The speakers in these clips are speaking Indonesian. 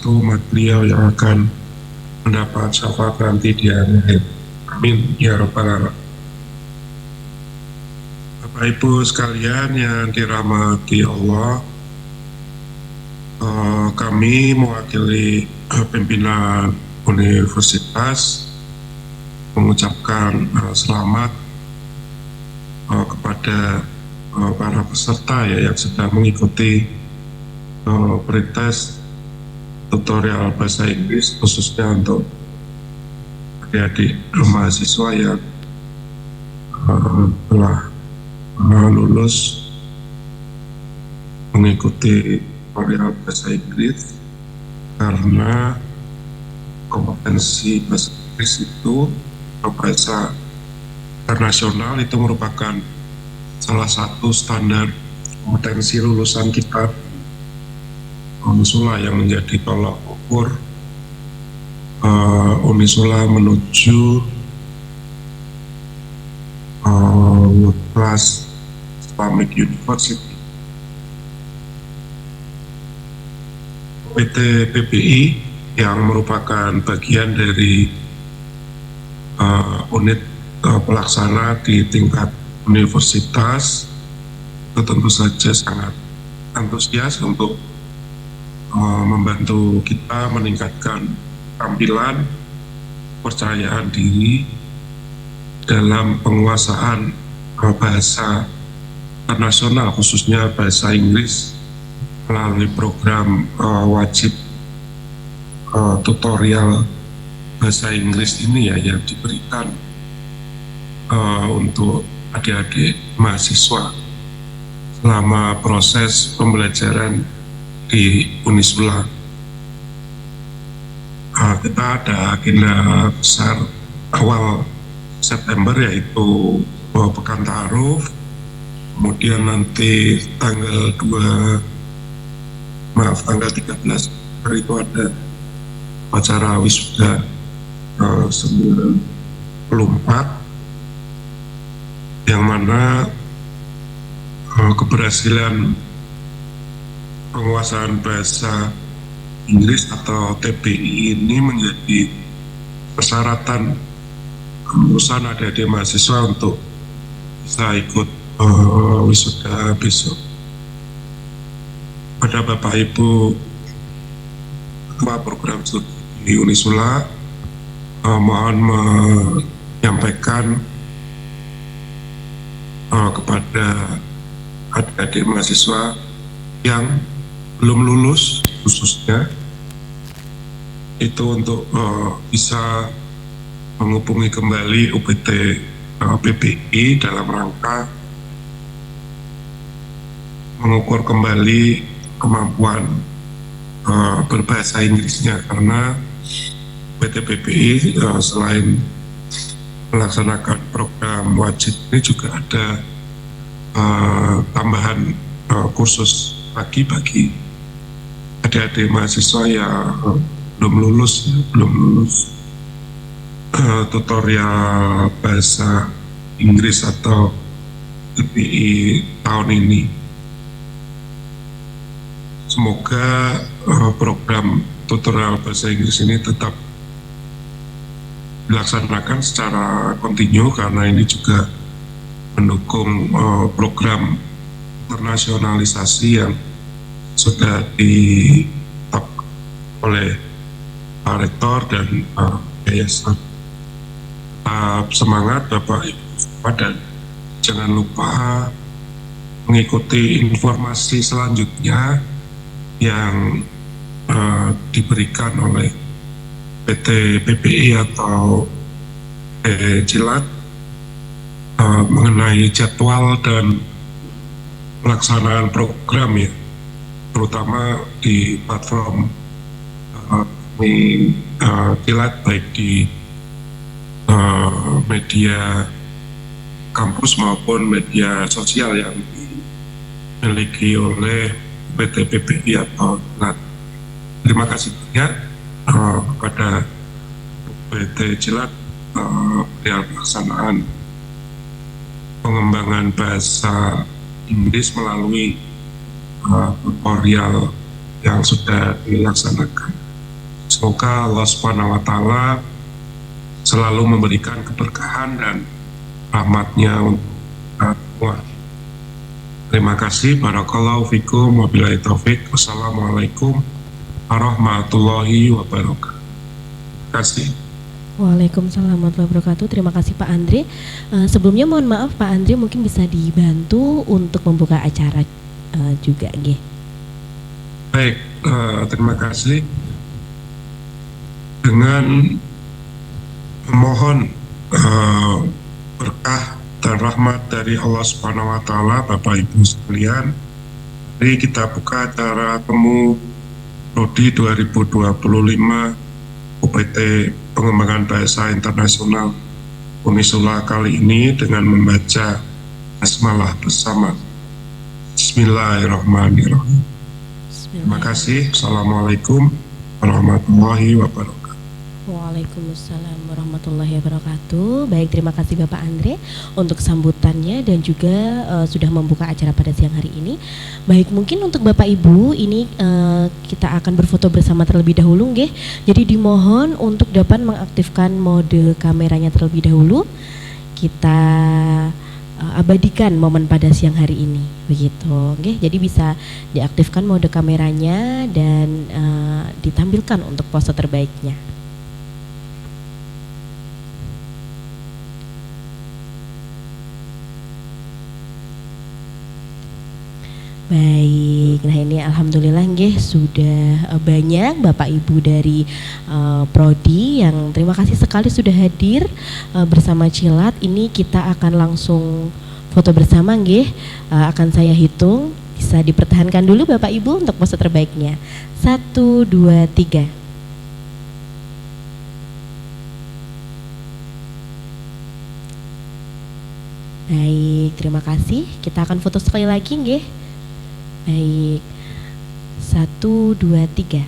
satu umat beliau yang akan mendapat syafaat nanti di akhir. Amin ya rabbal alamin. Bapak Ibu sekalian yang dirahmati Allah, kami mewakili pimpinan universitas mengucapkan selamat kepada para peserta yang sedang mengikuti pretest tutorial bahasa Inggris, khususnya untuk adik-adik mahasiswa yang telah lulus mengikuti tutorial bahasa Inggris, karena kompetensi bahasa Inggris itu bahasa internasional itu merupakan salah satu standar kompetensi lulusan kita Unisula yang menjadi tolak ukur Unisula menuju World Class Islamic University. PT PBI yang merupakan bagian dari unit pelaksana di tingkat universitas itu tentu saja sangat antusias untuk membantu kita meningkatkan tampilan kepercayaan diri dalam penguasaan bahasa internasional, khususnya bahasa Inggris, melalui program wajib tutorial bahasa Inggris ini yang diberikan untuk adik-adik mahasiswa selama proses pembelajaran di Unisula. Kita ada agenda besar awal September, yaitu Pekan Ta'aruf, kemudian nanti tanggal 13 itu ada acara wisuda 94, yang mana keberhasilan penguasaan bahasa Inggris atau TBI ini menjadi persyaratan lulusan adik-adik mahasiswa untuk bisa ikut wisuda besok. Pada Bapak Ibu Ketua Program Studi di Unisula, mohon menyampaikan kepada adik-adik mahasiswa yang belum lulus, khususnya itu untuk bisa menghubungi kembali UPT PBI dalam rangka mengukur kembali kemampuan berbahasa Inggrisnya, karena UPT PBI selain melaksanakan program wajib ini juga ada tambahan kursus lagi bagi adik-adik mahasiswa yang belum lulus tutorial bahasa Inggris atau TBI tahun ini. Semoga program tutorial bahasa Inggris ini tetap dilaksanakan secara kontinu, karena ini juga mendukung program internasionalisasi yang sudah ditetapkan oleh Pak Rektor dan Yayasan. Tetap semangat Bapak Ibu, dan jangan lupa mengikuti informasi selanjutnya yang diberikan oleh PT PBI atau Cilat mengenai jadwal dan pelaksanaan program, terutama di platform Cilat, baik di media kampus maupun media sosial yang dimiliki oleh PT PBI atau Cilat. Terima kasih banyak kepada PT Cilat perihal pelaksanaan pengembangan bahasa Inggris melalui tutorial yang sudah dilaksanakan. Semoga Allah Subhanahu wa Ta'ala selalu memberikan keberkahan dan rahmatnya untuk kita semua. Terima kasih. Barakallahu fikum. Wabillahi taufik. Wassalamualaikum warahmatullahi wabarakatuh. Terima kasih. Waalaikumsalam warahmatullahi wabarakatuh. Terima kasih Pak Andre. Sebelumnya mohon maaf Pak Andre, mungkin bisa dibantu untuk membuka acara juga, nggih. Baik, terima kasih. Dengan memohon berkah dan rahmat dari Allah Subhanahu wa Ta'ala, Bapak Ibu sekalian, mari kita buka acara temu Prodi 2025 UPT Pengembangan Bahasa Internasional Unisula kali ini dengan membaca basmalah bersama. Bismillahirrahmanirrahim. Terima kasih. Assalamualaikum warahmatullahi wabarakatuh. Waalaikumsalam warahmatullahi wabarakatuh. Baik, terima kasih Bapak Andre untuk sambutannya dan juga sudah membuka acara pada siang hari ini. Baik, mungkin untuk Bapak Ibu ini kita akan berfoto bersama terlebih dahulu, nggih. Jadi dimohon untuk dapat mengaktifkan mode kameranya terlebih dahulu. Kita abadikan momen pada siang hari ini, begitu, nggih. Jadi bisa diaktifkan mode kameranya dan ditampilkan untuk pose terbaiknya. Baik, nah ini alhamdulillah nggih sudah banyak Bapak Ibu dari Prodi yang terima kasih sekali sudah hadir bersama Cilat. Ini kita akan langsung foto bersama, nggih. Akan saya hitung, bisa dipertahankan dulu Bapak Ibu untuk pose terbaiknya. 1, 2, 3. Baik, terima kasih. Kita akan foto sekali lagi, nggih. Baik, 1, 2, 3.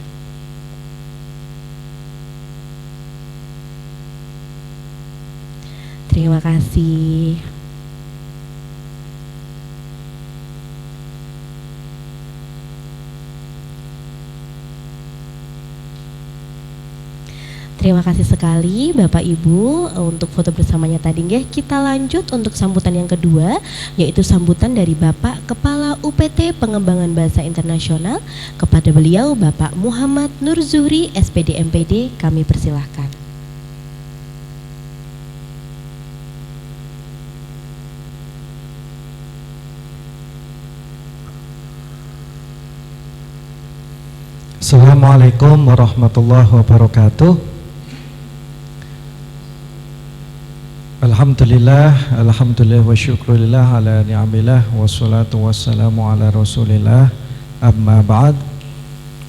Terima kasih. Terima kasih sekali Bapak Ibu untuk foto bersamanya tadi, nggih. Kita lanjut untuk sambutan yang kedua, yaitu sambutan dari Bapak Kepala UPT Pengembangan Bahasa Internasional. Kepada beliau Bapak Muhammad Nur Zuhri, SPD MPD, kami persilahkan. Assalamualaikum warahmatullahi wabarakatuh. Alhamdulillah wa syukurillah ala ni'amillah wassalatu wassalamu ala rasulillah, amma ba'd.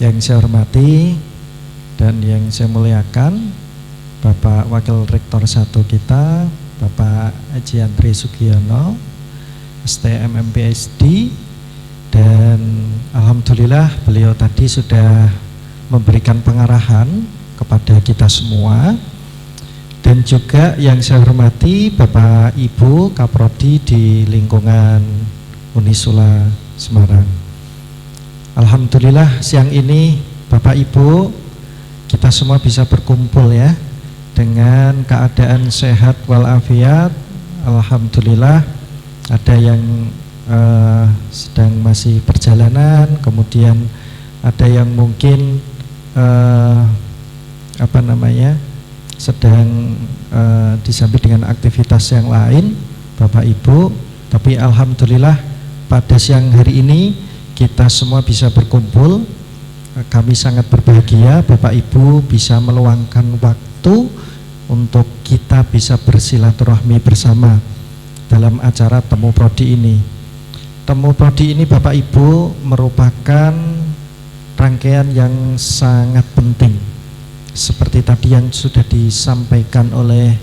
Yang saya hormati dan yang saya muliakan Bapak Wakil Rektor 1 kita, Bapak Haji Andri Sugiono, STM MPSD, dan alhamdulillah beliau tadi sudah memberikan pengarahan kepada kita semua. Dan juga yang saya hormati Bapak Ibu Kaprodi di lingkungan Unisula Semarang. Alhamdulillah siang ini Bapak Ibu kita semua bisa berkumpul ya dengan keadaan sehat walafiat. Alhamdulillah ada yang sedang masih perjalanan, kemudian ada yang mungkin sedang disambi dengan aktivitas yang lain Bapak Ibu. Tapi alhamdulillah pada siang hari ini kita semua bisa berkumpul. Kami sangat berbahagia Bapak Ibu bisa meluangkan waktu untuk kita bisa bersilaturahmi bersama dalam acara Temu Prodi ini. Temu Prodi ini Bapak Ibu merupakan rangkaian yang sangat penting. Seperti tadi yang sudah disampaikan oleh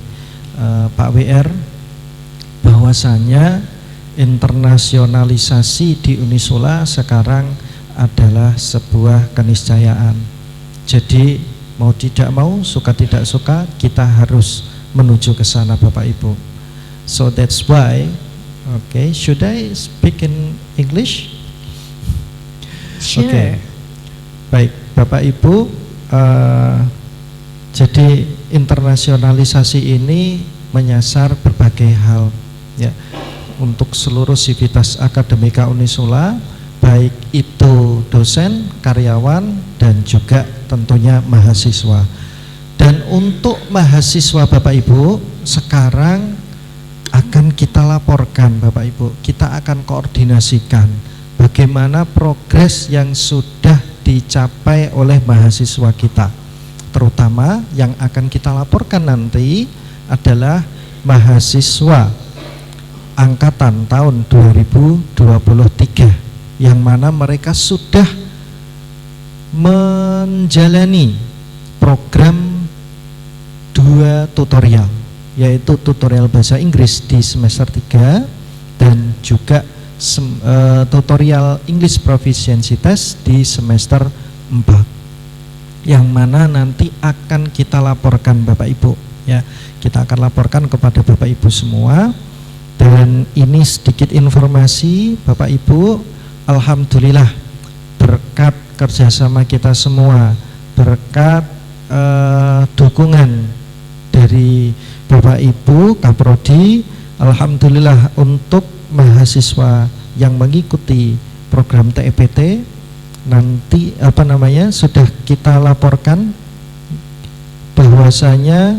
Pak WR, bahwasanya internasionalisasi di Unisula sekarang adalah sebuah keniscayaan. Jadi mau tidak mau, suka tidak suka, kita harus menuju ke sana Bapak Ibu. So that's why, okay, should I speak in English? Sure. Okay. Baik Bapak Ibu, jadi internasionalisasi ini menyasar berbagai hal ya, untuk seluruh sivitas akademika Unisula, baik itu dosen, karyawan, dan juga tentunya mahasiswa. Dan untuk mahasiswa Bapak Ibu, sekarang akan kita laporkan Bapak Ibu, kita akan koordinasikan bagaimana progres yang sudah dicapai oleh mahasiswa kita. Terutama yang akan kita laporkan nanti adalah mahasiswa angkatan tahun 2023, yang mana mereka sudah menjalani program 2 tutorial, yaitu tutorial bahasa Inggris di semester 3 dan juga tutorial English Proficiency Test di semester 4, yang mana nanti akan kita laporkan Bapak Ibu ya. Kita akan laporkan kepada Bapak Ibu semua. Dan ini sedikit informasi Bapak Ibu, alhamdulillah berkat kerjasama kita semua, berkat dukungan dari Bapak Ibu Kaprodi, alhamdulillah untuk mahasiswa yang mengikuti program TEPT nanti sudah kita laporkan bahwasanya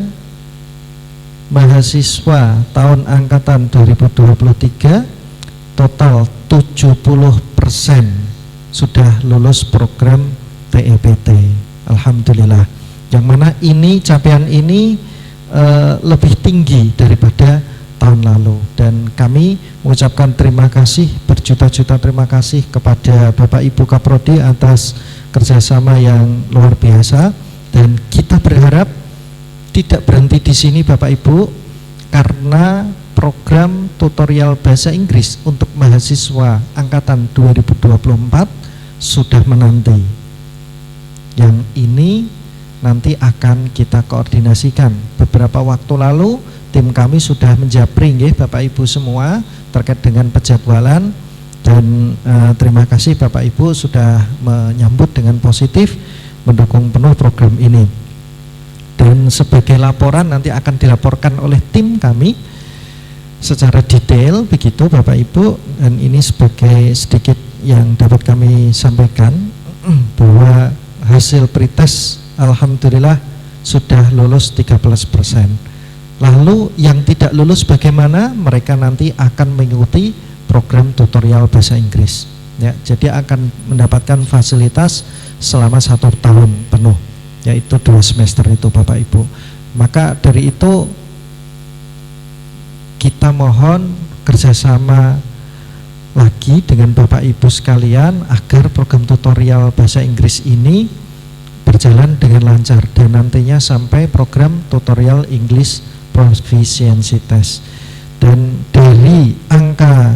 mahasiswa tahun angkatan 2023 total 70% sudah lulus program TEPT, alhamdulillah. Yang mana ini capaian ini lebih tinggi daripada tahun lalu, dan kami mengucapkan terima kasih, berjuta-juta terima kasih kepada Bapak Ibu Kaprodi atas kerjasama yang luar biasa. Dan kita berharap tidak berhenti di sini Bapak Ibu, karena program tutorial bahasa Inggris untuk mahasiswa angkatan 2024 sudah menanti. Yang ini nanti akan kita koordinasikan. Beberapa waktu lalu tim kami sudah menjapring Bapak Ibu semua terkait dengan penjadwalan, dan terima kasih Bapak Ibu sudah menyambut dengan positif, mendukung penuh program ini. Dan sebagai laporan nanti akan dilaporkan oleh tim kami secara detail begitu Bapak Ibu. Dan ini sebagai sedikit yang dapat kami sampaikan bahwa hasil pretest alhamdulillah sudah lulus 13%. Lalu yang tidak lulus bagaimana? Mereka nanti akan mengikuti program tutorial bahasa Inggris ya, jadi akan mendapatkan fasilitas selama 1 tahun penuh, yaitu 2 semester itu Bapak Ibu. Maka dari itu kita mohon kerjasama lagi dengan Bapak Ibu sekalian agar program tutorial bahasa Inggris ini berjalan dengan lancar, dan nantinya sampai program tutorial English Proficiency Test. Dan dari angka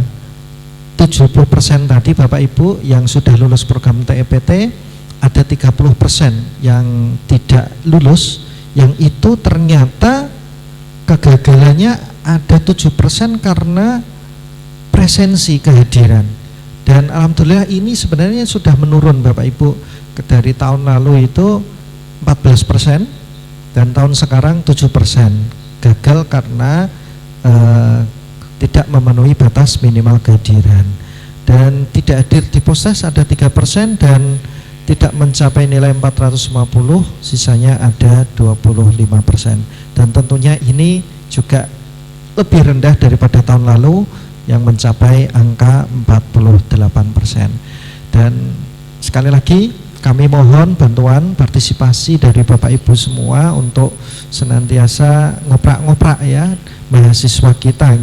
70% tadi Bapak Ibu yang sudah lulus program TEPT, ada 30% yang tidak lulus, yang itu ternyata kegagalannya ada 7% karena presensi kehadiran. Dan alhamdulillah ini sebenarnya sudah menurun Bapak Ibu, dari tahun lalu itu 14% dan tahun sekarang 7%. Gagal karena tidak memenuhi batas minimal kehadiran, dan tidak hadir di postes ada 3%, dan tidak mencapai nilai 450 sisanya ada 25%. Dan tentunya ini juga lebih rendah daripada tahun lalu yang mencapai angka 48%. Dan sekali lagi kami mohon bantuan partisipasi dari Bapak Ibu semua untuk senantiasa ngoprak-ngoprak ya mahasiswa kita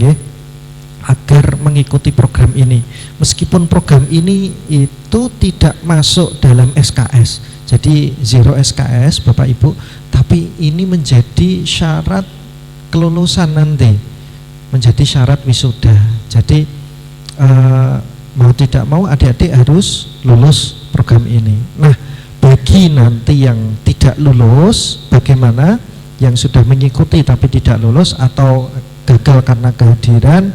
agar mengikuti program ini. Meskipun program ini itu tidak masuk dalam SKS, jadi zero SKS Bapak Ibu, tapi ini menjadi syarat kelulusan nanti, menjadi syarat wisuda. Jadi mau tidak mau adik-adik harus lulus program ini. Nah, bagi nanti yang tidak lulus, bagaimana? Yang sudah mengikuti tapi tidak lulus atau gagal karena kehadiran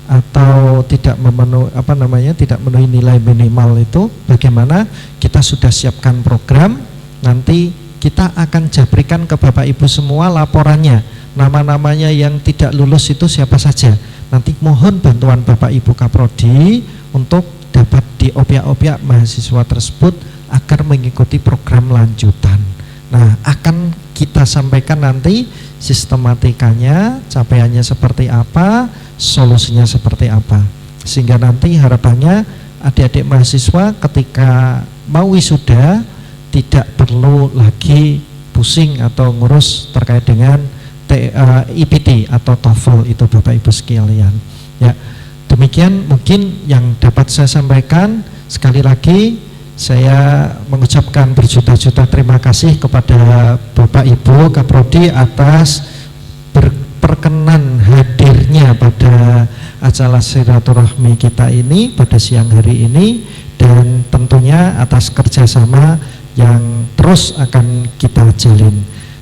atau tidak memenuhi tidak memenuhi nilai minimal itu, bagaimana? Kita sudah siapkan program, nanti kita akan jabrikan ke Bapak Ibu semua laporannya, nama-namanya yang tidak lulus itu siapa saja. Nanti mohon bantuan Bapak Ibu Kaprodi untuk dapat diobyek-obyek mahasiswa tersebut agar mengikuti program lanjutan. Nah, akan kita sampaikan nanti sistematikanya, capaiannya seperti apa, solusinya seperti apa. Sehingga nanti harapannya adik-adik mahasiswa ketika mau wisuda tidak perlu lagi pusing atau ngurus terkait dengan IPT atau TOEFL itu Bapak Ibu sekalian. Ya, demikian mungkin yang dapat saya sampaikan. Sekali lagi saya mengucapkan berjuta-juta terima kasih kepada Bapak Ibu Kaprodi atas berkenan hadirnya pada acara silaturahmi kita ini pada siang hari ini, dan tentunya atas kerjasama yang terus akan kita jalin.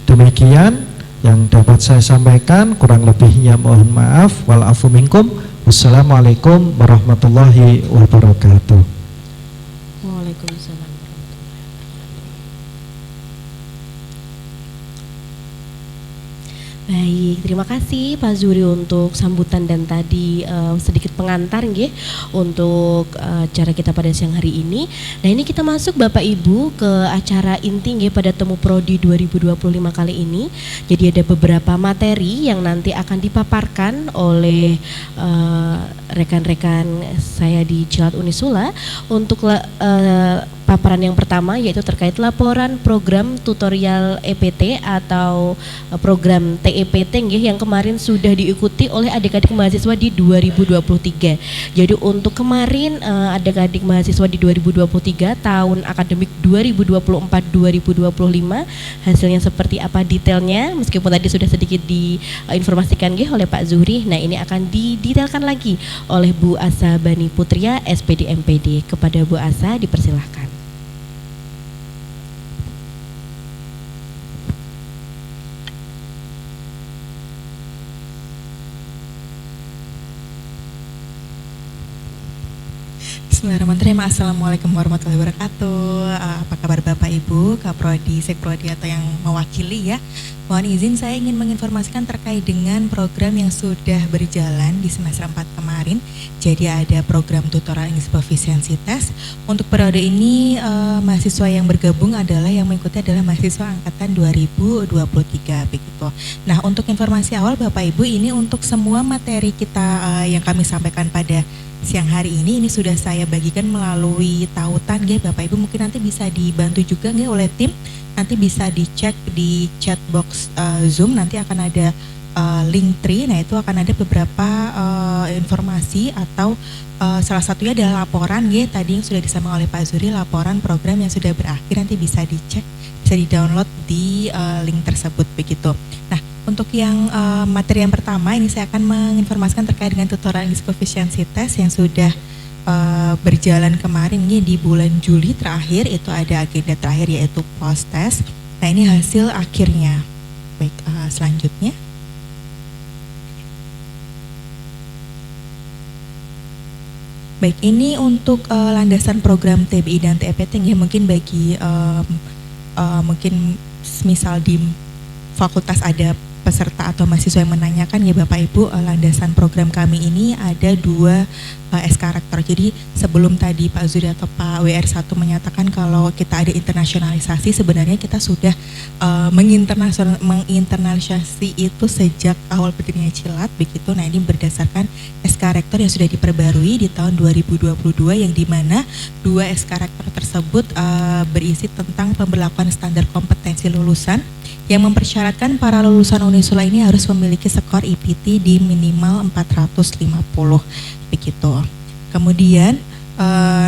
Demikian yang dapat saya sampaikan, kurang lebihnya mohon maaf. Walafu minkum. Wassalamualaikum warahmatullahi wabarakatuh. Waalaikumsalam. Baik, terima kasih Pak Zuri untuk sambutan dan tadi sedikit pengantar nggih untuk acara kita pada siang hari ini. Nah, ini kita masuk Bapak Ibu ke acara inti nggih pada Temu Prodi 2025 kali ini. Jadi ada beberapa materi yang nanti akan dipaparkan oleh rekan-rekan saya di Cilat Unisula. Untuk paparan yang pertama yaitu terkait laporan program tutorial EPT atau program TEPT yang kemarin sudah diikuti oleh adik-adik mahasiswa di 2023. Jadi untuk kemarin adik-adik mahasiswa di 2023 tahun akademik 2024-2025 hasilnya seperti apa detailnya, meskipun tadi sudah sedikit diinformasikan oleh Pak Zuhri. Nah, ini akan didetailkan lagi oleh Bu Asa Bani Putria SPD MPD. Kepada Bu Asa dipersilahkan. Bismillahirrahmanirrahim. Assalamualaikum warahmatullahi wabarakatuh. Apa kabar Bapak Ibu, Kaprodi, Sekprodi atau yang mewakili ya. Mohon izin saya ingin menginformasikan terkait dengan program yang sudah berjalan di semester 4 kemarin. Jadi ada program tutorial English Proficiency Test. Untuk periode ini mahasiswa yang bergabung adalah yang mengikuti adalah mahasiswa angkatan 2023 begitu. Nah, untuk informasi awal Bapak Ibu, ini untuk semua materi kita yang kami sampaikan pada siang hari ini sudah saya bagikan melalui tautan Bapak Ibu, mungkin nanti bisa dibantu juga oleh tim, nanti bisa dicek di chat box Zoom, nanti akan ada link tree. Nah, itu akan ada beberapa informasi atau salah satunya adalah laporan tadi yang sudah disampaikan oleh Pak Zuri, laporan program yang sudah berakhir, nanti bisa dicek, bisa di-download di link tersebut begitu. Nah, untuk yang materi yang pertama ini saya akan menginformasikan terkait dengan tutorial English Proficiency Test yang sudah berjalan kemarin di bulan Juli terakhir. Itu ada agenda terakhir yaitu post test. Nah, ini hasil akhirnya. Baik, selanjutnya. Baik, ini untuk landasan program TBI dan TEPT mungkin bagi mungkin misal di fakultas ada peserta atau mahasiswa yang menanyakan Bapak Ibu, landasan program kami ini ada 2 SK Rektor. Jadi sebelum tadi Pak Zuri atau Pak WR1 menyatakan kalau kita ada internasionalisasi, sebenarnya kita sudah menginternalisasi itu sejak awal berdirinya Cilat begitu. Nah, ini berdasarkan SK Rektor yang sudah diperbarui di tahun 2022 yang dimana 2 SK Rektor tersebut berisi tentang pemberlakuan standar kompetensi lulusan yang mempersyaratkan para lulusan Unisula ini harus memiliki skor IPT di minimal 450 begitu. Kemudian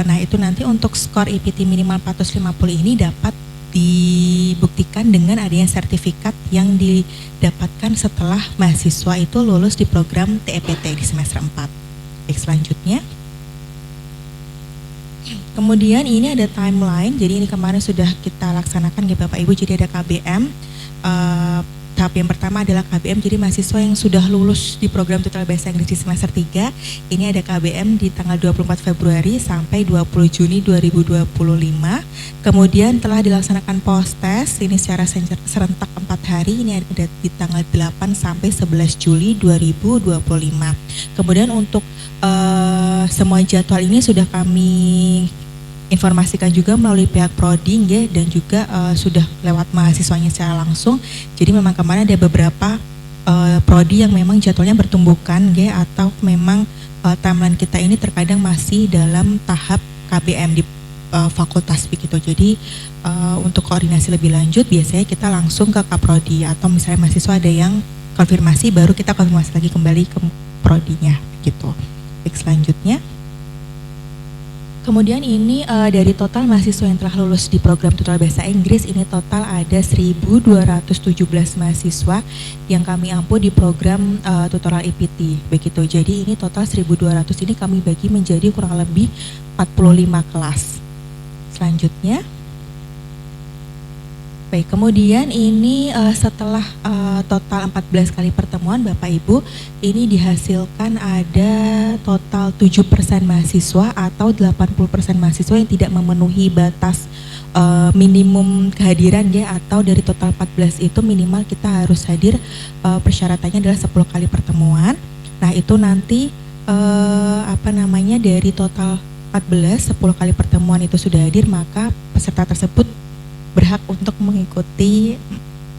nah itu nanti untuk skor IPT minimal 450 ini dapat dibuktikan dengan adanya sertifikat yang didapatkan setelah mahasiswa itu lulus di program TEPT di semester 4. Baik, selanjutnya. Kemudian ini ada timeline, jadi ini kemarin sudah kita laksanakan Bapak Ibu, jadi ada KBM tahap yang pertama adalah KBM, jadi mahasiswa yang sudah lulus di program tutor bahasa Inggris di semester 3, ini ada KBM di tanggal 24 Februari sampai 20 Juni 2025. Kemudian telah dilaksanakan post test, ini secara serentak 4 hari, ini ada di tanggal 8 sampai 11 Juli 2025. Kemudian untuk semua jadwal ini sudah kami informasikan juga melalui pihak prodi dan juga sudah lewat mahasiswanya secara langsung. Jadi memang kemarin ada beberapa prodi yang memang jadwalnya bertumbukan atau memang timeline kita ini terkadang masih dalam tahap KBM di fakultas begitu. Jadi untuk koordinasi lebih lanjut biasanya kita langsung ke Kaprodi, atau misalnya mahasiswa ada yang konfirmasi baru kita konfirmasi lagi kembali ke prodinya gitu. Baik, selanjutnya. Kemudian ini dari total mahasiswa yang telah lulus di program tutor bahasa Inggris, ini total ada 1.217 mahasiswa yang kami ampu di program tutorial IPT begitu. Jadi ini total 1.200 ini kami bagi menjadi kurang lebih 45 kelas. Selanjutnya. Baik, kemudian ini setelah total 14 kali pertemuan Bapak Ibu, ini dihasilkan ada total 7% mahasiswa atau 80% mahasiswa yang tidak memenuhi batas minimum kehadiran atau dari total 14 itu minimal kita harus hadir, persyaratannya adalah 10 kali pertemuan. Nah itu nanti dari total 14, 10 kali pertemuan itu sudah hadir, maka peserta tersebut berhak untuk mengikuti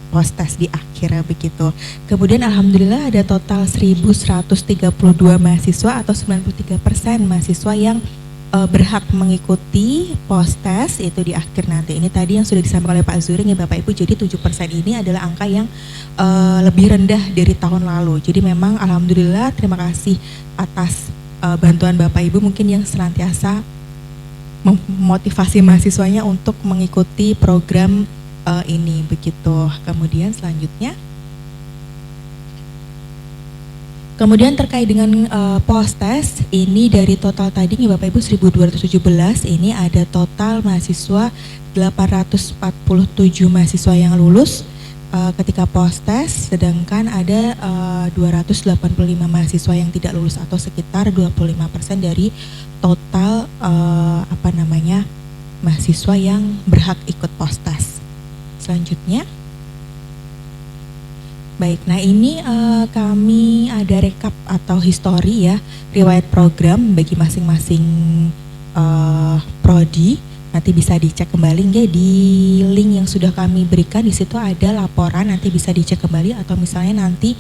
post test di akhir begitu. Kemudian alhamdulillah ada total 1.132 mahasiswa atau 93% mahasiswa yang berhak mengikuti post test itu di akhir nanti. Ini tadi yang sudah disampaikan oleh Pak Zuring Bapak Ibu. Jadi 7% ini adalah angka yang lebih rendah dari tahun lalu. Jadi memang alhamdulillah, terima kasih atas bantuan Bapak Ibu mungkin yang senantiasa memotivasi mahasiswanya untuk mengikuti program ini begitu. Kemudian selanjutnya, kemudian terkait dengan post test, ini dari total tadi Bapak Ibu 1.217, ini ada total mahasiswa 847 mahasiswa yang lulus ketika post test, sedangkan ada 285 mahasiswa yang tidak lulus atau sekitar 25% dari total mahasiswa yang berhak ikut post test. Selanjutnya, baik, nah ini kami ada rekap atau histori riwayat program bagi masing-masing prodi. Nanti bisa dicek kembali di link yang sudah kami berikan, di situ ada laporan, nanti bisa dicek kembali, atau misalnya nanti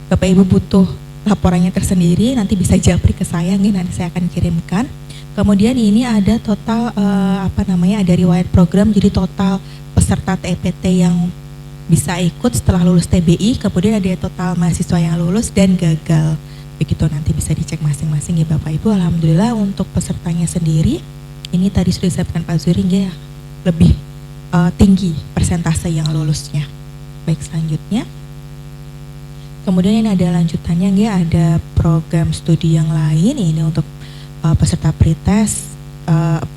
Bapak Ibu butuh laporannya tersendiri, nanti bisa japri ke saya, nanti saya akan kirimkan. Kemudian ini ada total ada riwayat program, jadi total peserta TEPT yang bisa ikut setelah lulus TBI, kemudian ada total mahasiswa yang lulus dan gagal. Begitu, nanti bisa dicek masing-masing Bapak Ibu. Alhamdulillah untuk pesertanya sendiri, ini tadi sudah disampaikan Pak Zuring lebih tinggi persentase yang lulusnya. Baik, selanjutnya. Kemudian ini ada lanjutannya ada program studi yang lain, ini untuk peserta pretest,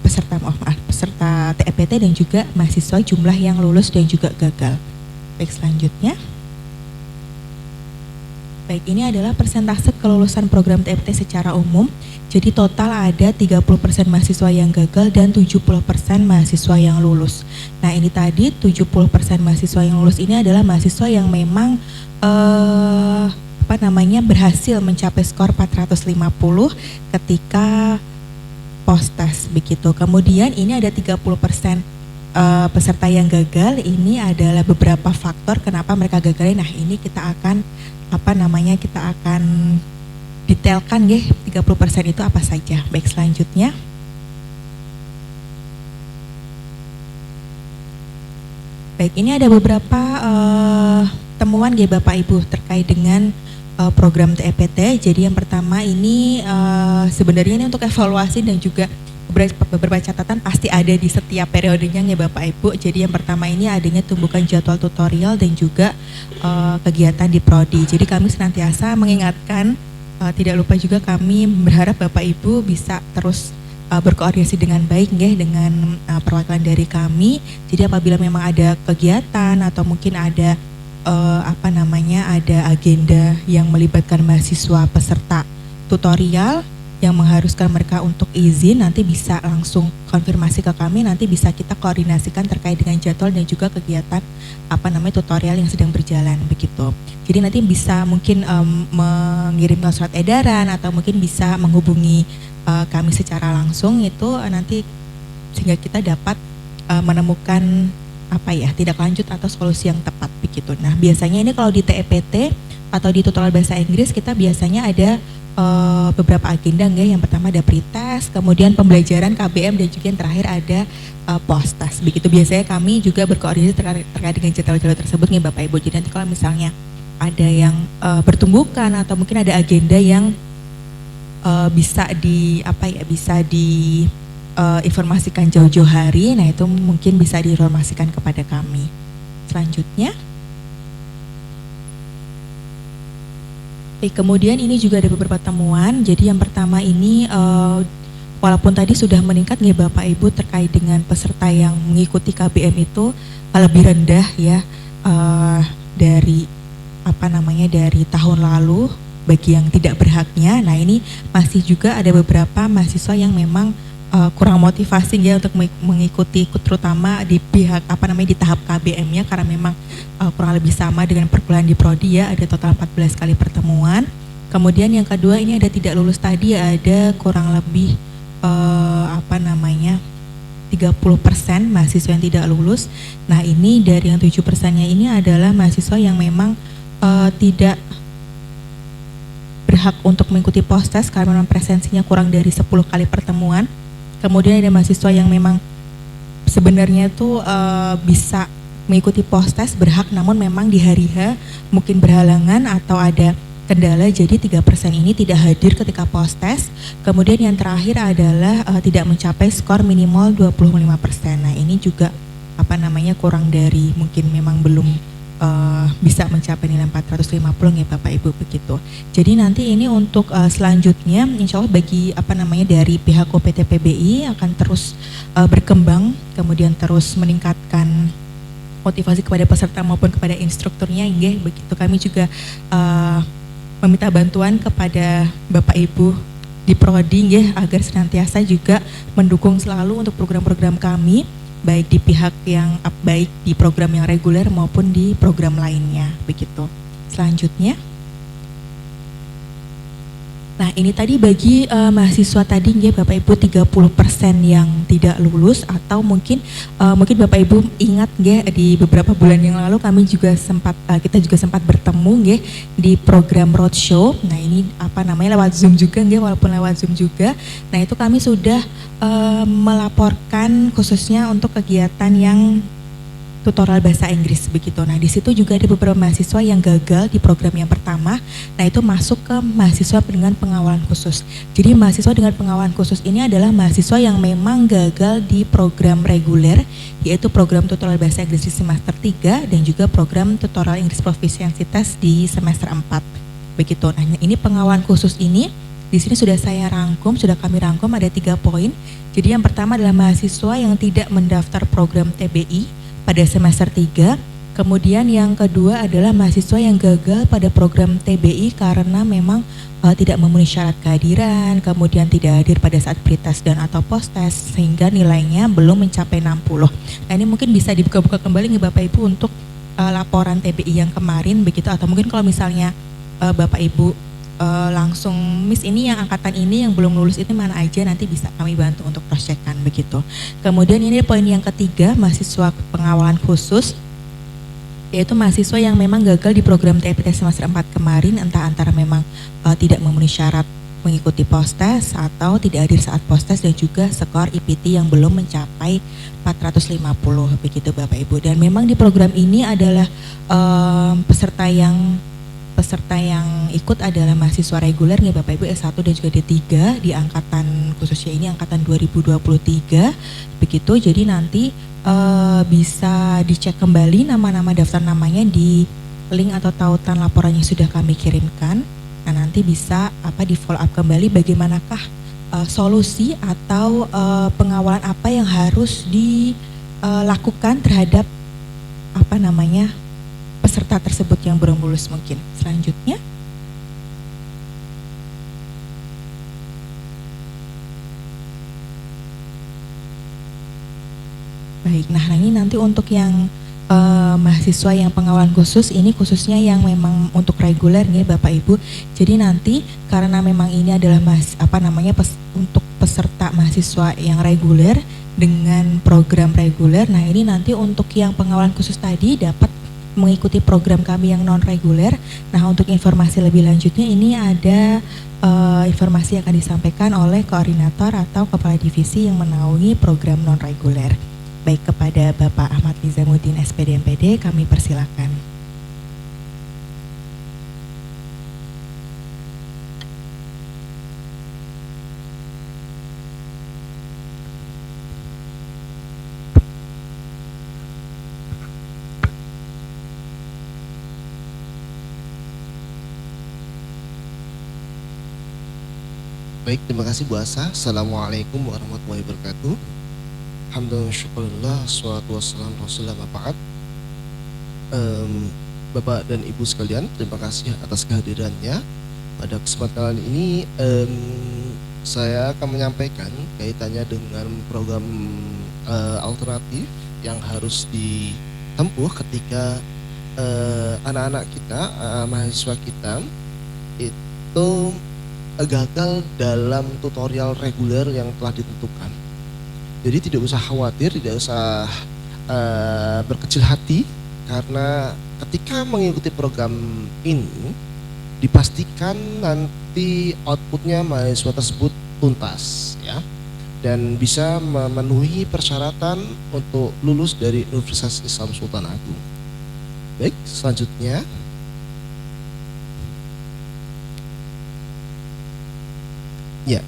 peserta TEPT dan juga mahasiswa jumlah yang lulus dan juga gagal. Baik, selanjutnya. Baik, ini adalah persentase kelulusan program TEPT secara umum. Jadi total ada 30% mahasiswa yang gagal dan 70% mahasiswa yang lulus. Nah ini tadi 70% mahasiswa yang lulus ini adalah mahasiswa yang memang berhasil mencapai skor 450 ketika post test begitu. Kemudian ini ada 30% peserta yang gagal, ini adalah beberapa faktor kenapa mereka gagal. Nah ini kita akan detailkan 30% itu apa saja. Baik, selanjutnya. Baik, ini ada beberapa temuan Bapak Ibu terkait dengan program TEPT. Jadi yang pertama ini sebenarnya ini untuk evaluasi dan juga beberapa catatan pasti ada di setiap periodenya Bapak Ibu. Jadi yang pertama ini adanya tumbukan jadwal tutorial dan juga kegiatan di prodi. Jadi kami senantiasa mengingatkan, tidak lupa juga kami berharap Bapak Ibu bisa terus berkoordinasi dengan baik dengan perwakilan dari kami. Jadi apabila memang ada kegiatan atau mungkin ada ada agenda yang melibatkan mahasiswa peserta tutorial yang mengharuskan mereka untuk izin, nanti bisa langsung konfirmasi ke kami, nanti bisa kita koordinasikan terkait dengan jadwal dan juga kegiatan tutorial yang sedang berjalan begitu. Jadi nanti bisa mungkin mengirimkan surat edaran atau mungkin bisa menghubungi kami secara langsung itu nanti sehingga kita dapat menemukan tindak lanjut atau solusi yang tepat begitu. Nah, biasanya ini kalau di TEPT atau di tutorial bahasa Inggris kita biasanya ada beberapa agenda nggak. Yang pertama ada pretest, kemudian pembelajaran KBM dan juga yang terakhir ada post-test. Begitu biasanya kami juga berkoordinasi terkait dengan jadwal-jadwal tersebut nih Bapak Ibu. Jadi nanti kalau misalnya ada yang bertumbuhkan atau mungkin ada agenda yang bisa informasikan jauh-jauh hari, nah itu mungkin bisa diinformasikan kepada kami. Selanjutnya, kemudian ini juga ada beberapa temuan. Jadi yang pertama ini walaupun tadi sudah meningkat nih Bapak Ibu terkait dengan peserta yang mengikuti KBM itu lebih rendah ya dari dari tahun lalu bagi yang tidak berhaknya. Nah, ini masih juga ada beberapa mahasiswa yang memang kurang motivasi ya untuk mengikuti, terutama di pihak di tahap KBM-nya karena memang kurang lebih sama dengan perkuliahan di prodi ya, ada total 14 kali pertemuan. Kemudian yang kedua ini ada tidak lulus tadi, ada kurang lebih 30% mahasiswa yang tidak lulus. Nah, ini dari yang 7%-nya ini adalah mahasiswa yang memang tidak berhak untuk mengikuti post-test karena memang presensinya kurang dari 10 kali pertemuan. Kemudian ada mahasiswa yang memang sebenarnya tuh bisa mengikuti post-test berhak, namun memang di hari H mungkin berhalangan atau ada kendala, jadi 3% ini tidak hadir ketika post-test. Kemudian yang terakhir adalah tidak mencapai skor minimal 25%. Nah, ini juga kurang dari, mungkin memang belum bisa mencapai nilai 450 ya Bapak Ibu begitu. Jadi nanti ini untuk selanjutnya insya Allah bagi dari pihak OPT PBI akan terus berkembang, kemudian terus meningkatkan motivasi kepada peserta maupun kepada instrukturnya ya begitu. Kami juga meminta bantuan kepada Bapak Ibu di prodi ya agar senantiasa juga mendukung selalu untuk program-program kami, baik di pihak yang baik di program yang reguler maupun di program lainnya begitu. Selanjutnya, nah ini tadi bagi mahasiswa tadi ya Bapak Ibu 30% yang tidak lulus, atau mungkin Bapak Ibu ingat ya di beberapa bulan yang lalu kami juga kita juga sempat bertemu ya di program roadshow. Nah, ini lewat Zoom juga ya, walaupun lewat Zoom juga. Nah, itu kami sudah melaporkan khususnya untuk kegiatan yang tutorial bahasa Inggris begitu. Nah, di situ juga ada beberapa mahasiswa yang gagal di program yang pertama. Nah, itu masuk ke mahasiswa dengan pengawalan khusus. Jadi mahasiswa dengan pengawalan khusus ini adalah mahasiswa yang memang gagal di program reguler, yaitu program tutorial bahasa Inggris di semester 3 dan juga program tutorial English Proficiency Test di semester 4. Begitu. Nah, ini pengawalan khusus ini di sini sudah kami rangkum ada 3 poin. Jadi yang pertama adalah mahasiswa yang tidak mendaftar program TBI pada semester 3. Kemudian yang kedua adalah mahasiswa yang gagal pada program TBI karena memang tidak memenuhi syarat kehadiran, kemudian tidak hadir pada saat pretest dan atau post-test sehingga nilainya belum mencapai 60. Nah, ini mungkin bisa dibuka-buka kembali nih Bapak Ibu untuk laporan TBI yang kemarin begitu, atau mungkin kalau misalnya Bapak Ibu langsung Miss ini yang angkatan ini yang belum lulus itu mana aja, nanti bisa kami bantu untuk cross check-kan begitu. Kemudian ini poin yang ketiga, mahasiswa pengawalan khusus, yaitu mahasiswa yang memang gagal di program TEPT semester 4 kemarin, entah antara memang tidak memenuhi syarat mengikuti post-test atau tidak hadir saat post-test dan juga skor IPT yang belum mencapai 450 begitu Bapak Ibu. Dan memang di program ini adalah peserta yang ikut adalah mahasiswa reguler nih Bapak Ibu, S1 dan juga D3 di angkatan khususnya ini angkatan 2023 begitu. Jadi nanti bisa dicek kembali nama-nama daftar namanya di link atau tautan laporan yang sudah kami kirimkan. Nah, nanti bisa di follow up kembali bagaimanakah solusi atau pengawalan apa yang harus dilakukan terhadap peserta tersebut yang belum lulus mungkin. Selanjutnya. Baik, nah ini nanti untuk yang mahasiswa yang pengawalan khusus, ini khususnya yang memang untuk reguler nih Bapak Ibu. Jadi nanti karena memang ini adalah untuk peserta mahasiswa yang reguler dengan program reguler. Nah ini nanti untuk yang pengawalan khusus tadi dapat mengikuti program kami yang non reguler. Nah untuk informasi lebih lanjutnya ini ada informasi yang akan disampaikan oleh koordinator atau kepala divisi yang menaungi program non reguler. Baik, kepada Bapak Ahmad Nizamuddin SPD MPD kami persilakan. Baik, terima kasih Bu Asa. Assalamualaikum warahmatullahi wabarakatuh. Alhamdulillah, syukurillah, salatu wassalamu rasulullah ba'd. Bapak dan Ibu sekalian, terima kasih atas kehadirannya. Pada kesempatan ini saya akan menyampaikan kaitannya dengan program alternatif yang harus ditempuh ketika anak-anak kita, mahasiswa kita itu gagal dalam tutorial reguler yang telah ditentukan. Jadi tidak usah khawatir, tidak usah berkecil hati, karena ketika mengikuti program ini dipastikan nanti outputnya mahasiswa tersebut tuntas ya, dan bisa memenuhi persyaratan untuk lulus dari Universitas Islam Sultan Agung. Baik, selanjutnya. Ya.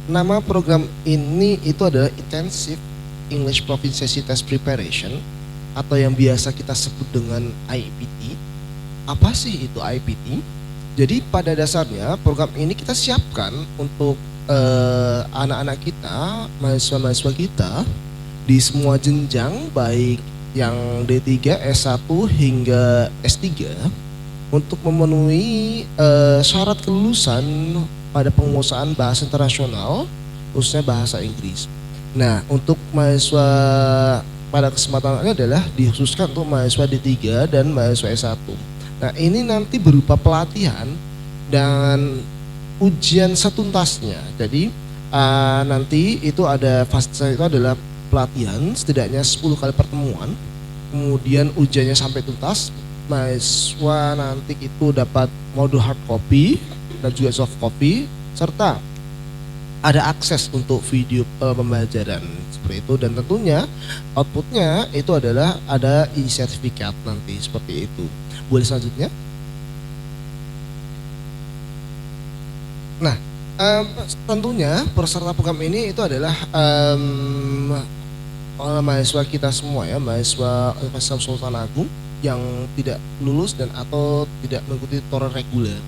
Nama program ini itu adalah Intensive English Proficiency Test Preparation atau yang biasa kita sebut dengan IPT. Apa sih itu IPT? Jadi pada dasarnya program ini kita siapkan untuk anak-anak kita, mahasiswa-mahasiswa kita di semua jenjang, baik yang D3, S1 hingga S3, untuk memenuhi syarat kelulusan pada penguasaan bahasa internasional, khususnya bahasa Inggris. Nah, untuk mahasiswa pada kesempatan ini adalah dikhususkan untuk mahasiswa D3 dan mahasiswa S1. Nah, ini nanti berupa pelatihan dan ujian setuntasnya. Jadi nanti itu ada fase itu adalah pelatihan setidaknya 10 kali pertemuan, kemudian ujiannya sampai tuntas. Mahasiswa nanti itu dapat modul hard copy dan juga soft copy, serta ada akses untuk video pembelajaran seperti itu, dan tentunya outputnya itu adalah ada e-sertifikat nanti seperti itu. Boleh selanjutnya. Nah, tentunya peserta program ini itu adalah mahasiswa kita semua ya, mahasiswa Universitas Sultan Agung yang tidak lulus dan atau tidak mengikuti tutorial reguler.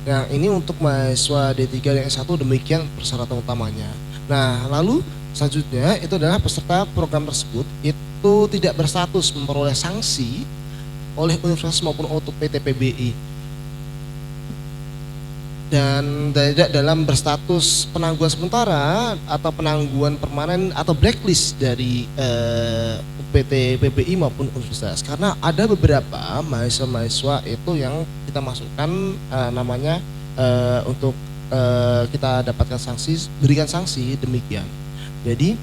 Nah, ini untuk mahasiswa D3 dan S1 demikian persyaratan utamanya. Nah, lalu selanjutnya itu adalah peserta program tersebut itu tidak berstatus memperoleh sanksi oleh universitas maupun untuk PT PBI, dan tidak dalam berstatus penangguhan sementara atau penangguhan permanen atau blacklist dari PT PBI maupun universitas, karena ada beberapa mahasiswa-mahasiswa itu yang kita masukkan namanya untuk kita dapatkan sanksi, berikan sanksi demikian. Jadi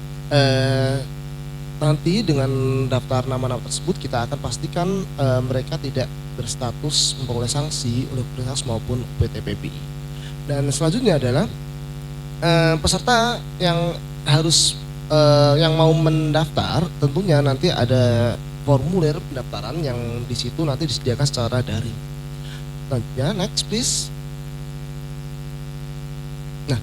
nanti dengan daftar nama-nama tersebut kita akan pastikan mereka tidak berstatus memperoleh sanksi oleh universitas maupun PT PBI. Dan selanjutnya adalah peserta yang harus yang mau mendaftar, tentunya nanti ada formulir pendaftaran yang di situ nanti disediakan secara daring. Selanjutnya, next please. Nah,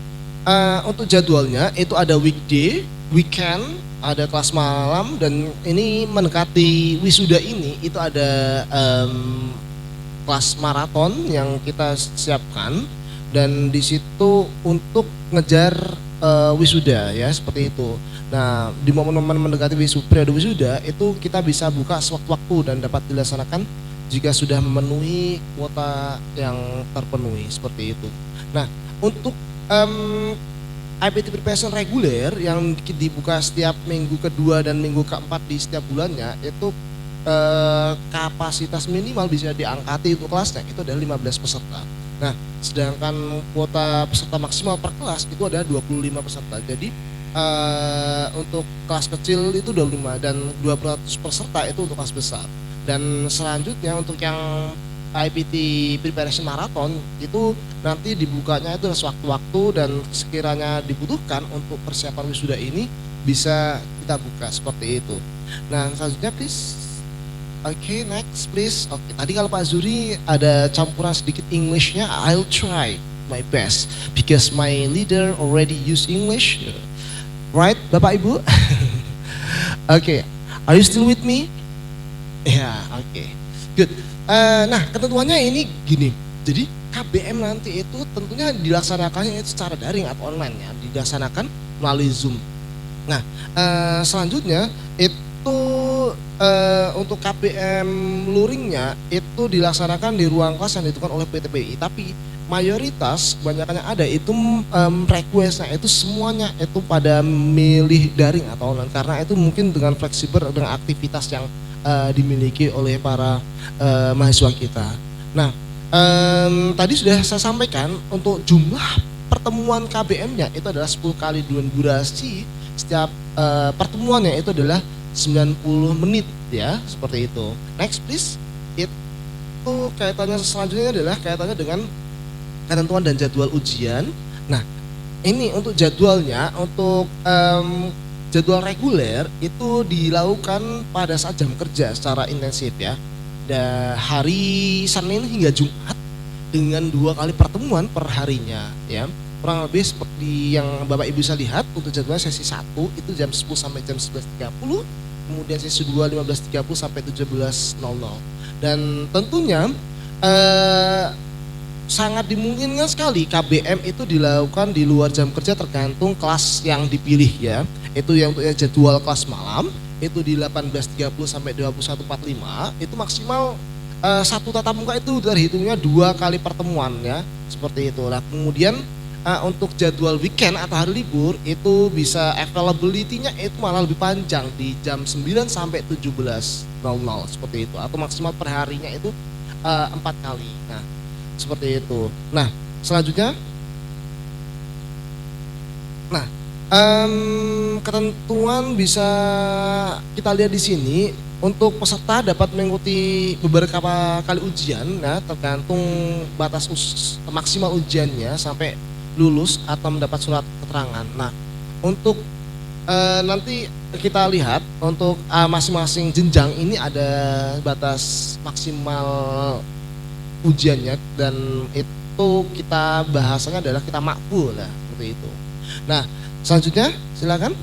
untuk jadwalnya itu ada weekday, weekend, ada kelas malam, dan ini mendekati wisuda ini itu ada kelas maraton yang kita siapkan, dan di situ untuk ngejar wisuda ya, seperti itu. Nah, di momen-momen mendekati periode wisuda itu kita bisa buka sewaktu-waktu dan dapat dilaksanakan jika sudah memenuhi kuota yang terpenuhi seperti itu. Nah, untuk IPT preparation reguler yang dibuka setiap minggu kedua dan minggu keempat di setiap bulannya itu kapasitas minimal bisa diangkati untuk kelasnya itu adalah 15 peserta. Nah, sedangkan kuota peserta maksimal per kelas itu adalah 25 peserta. Jadi untuk kelas kecil itu 25 dan 200 peserta itu untuk kelas besar. Dan selanjutnya untuk yang IPT Preparation Marathon itu nanti dibukanya itu sewaktu-waktu dan sekiranya dibutuhkan untuk persiapan wisuda ini bisa kita buka seperti itu. Nah, selanjutnya please. Oke, next please. Oke, tadi kalau Pak Zuri ada campuran sedikit Englishnya, I'll try my best because my leader already use English. Right, Bapak Ibu? Oke, are you still with me? Ya, oke. Good. Nah, ketentuannya ini gini. Jadi KBM nanti itu tentunya dilaksanakannya itu secara daring atau online ya, dilaksanakan melalui Zoom. Nah, selanjutnya itu untuk KBM luringnya itu dilaksanakan di ruang kelas yang ditentukan oleh PTPI. Tapi mayoritas kebanyakan yang ada itu requestnya itu semuanya itu pada milih daring atau online karena itu mungkin dengan fleksibel dengan aktivitas yang dimiliki oleh para mahasiswa kita. Nah, tadi sudah saya sampaikan untuk jumlah pertemuan KBM-nya itu adalah 10 kali durasi setiap pertemuannya itu adalah 90 menit ya, seperti itu. Next please. Itu kaitannya selanjutnya adalah kaitannya dengan ketentuan dan jadwal ujian. Nah, ini untuk jadwalnya untuk jadwal reguler itu dilakukan pada saat jam kerja secara intensif ya. Hari Senin hingga Jumat dengan 2 kali pertemuan per harinya ya. Kurang lebih seperti yang Bapak Ibu bisa lihat untuk jadwal sesi 1 itu jam 10 sampai jam 11.30, kemudian sesi 2 15.30 sampai 17.00. Dan tentunya sangat dimungkinkan sekali KBM itu dilakukan di luar jam kerja tergantung kelas yang dipilih ya. Itu yang untuk jadwal kelas malam itu di 18.30 sampai 21.45 itu maksimal satu tatap muka itu terhitungnya 2 kali pertemuan ya, seperti itu. Nah, kemudian untuk jadwal weekend atau hari libur itu bisa availability-nya itu malah lebih panjang di jam 9 sampai 17.00 seperti itu, atau maksimal per harinya itu 4 kali. Nah, seperti itu. Nah, selanjutnya ketentuan bisa kita lihat di sini. Untuk peserta dapat mengikuti beberapa kali ujian ya, tergantung batas maksimal ujiannya sampai lulus atau mendapat surat keterangan. Nah, untuk nanti kita lihat untuk masing-masing jenjang ini ada batas maksimal ujiannya dan itu kita bahasanya adalah kita makbul lah, seperti itu. Nah, selanjutnya silakan.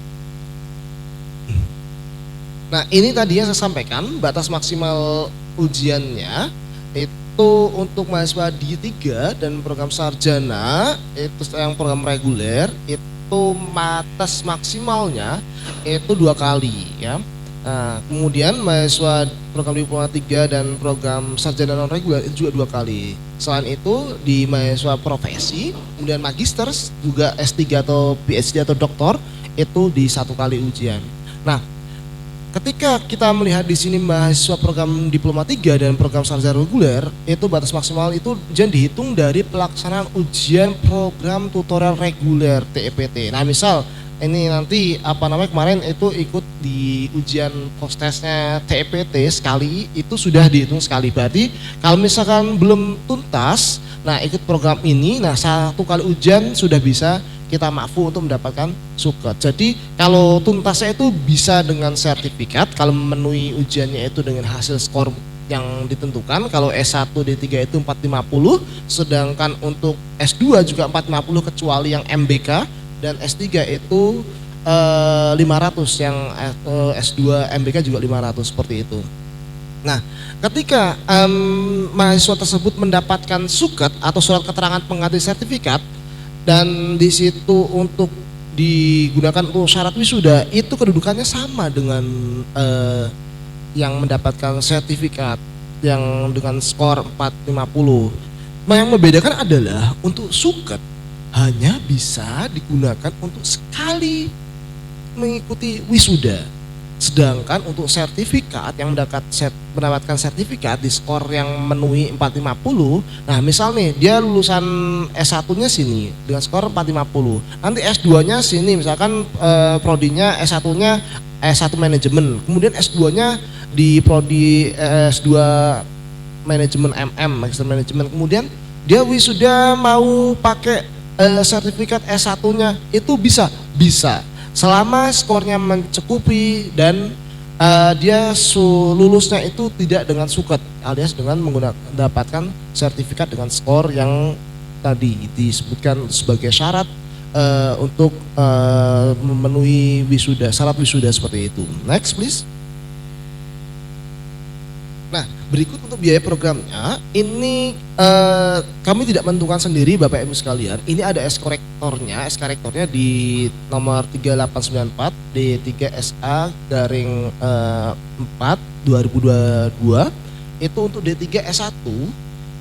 Nah, ini tadi yang saya sampaikan batas maksimal ujiannya itu untuk mahasiswa D3 dan program sarjana itu yang program reguler itu batas maksimalnya itu 2 kali ya. Nah, kemudian mahasiswa program diploma 3 dan program sarjana non reguler itu juga 2 kali. Selain itu di mahasiswa profesi kemudian magister juga S3 atau PhD atau doktor itu di 1 kali ujian. Nah, ketika kita melihat di sini mahasiswa program diploma 3 dan program sarjana reguler itu batas maksimal itu ujian dihitung dari pelaksanaan ujian program tutorial reguler TEPT. Nah, misal ini nanti kemarin itu ikut di ujian post-testnya TEPT sekali itu sudah dihitung sekali. Berarti kalau misalkan belum tuntas, nah ikut program ini, nah 1 kali ujian sudah bisa kita mampu untuk mendapatkan suket. Jadi kalau tuntasnya itu bisa dengan sertifikat, kalau memenuhi ujiannya itu dengan hasil skor yang ditentukan. Kalau S1 D3 itu 450, sedangkan untuk S2 juga 450 kecuali yang MBK, dan S3 itu 500, yang S2 MBK juga 500, seperti itu. Nah, ketika mahasiswa tersebut mendapatkan suket atau surat keterangan pengganti sertifikat dan di situ untuk digunakan untuk syarat wisuda itu kedudukannya sama dengan yang mendapatkan sertifikat. yang dengan skor 450. Nah, yang membedakan adalah untuk suket hanya bisa digunakan untuk sekali mengikuti wisuda. Sedangkan untuk sertifikat yang mendapatkan sertifikat di skor yang memenuhi 450, nah misal nih dia lulusan S1-nya sini dengan skor 450, nanti S2-nya sini misalkan prodinya S1-nya S1 manajemen, kemudian S2-nya di prodi S2 manajemen magister manajemen, kemudian dia wisuda mau pakai sertifikat S1-nya itu bisa selama skornya mencukupi dan dia lulusnya itu tidak dengan suket alias dengan mendapatkan sertifikat dengan skor yang tadi disebutkan sebagai syarat untuk memenuhi syarat wisuda seperti itu. Next please. Nah, berikut untuk biaya programnya, ini kami tidak menentukan sendiri Bapak Ibu sekalian. Ini ada S-korektornya di nomor 3894 D3SA garing 4 2022. Itu untuk D3 S1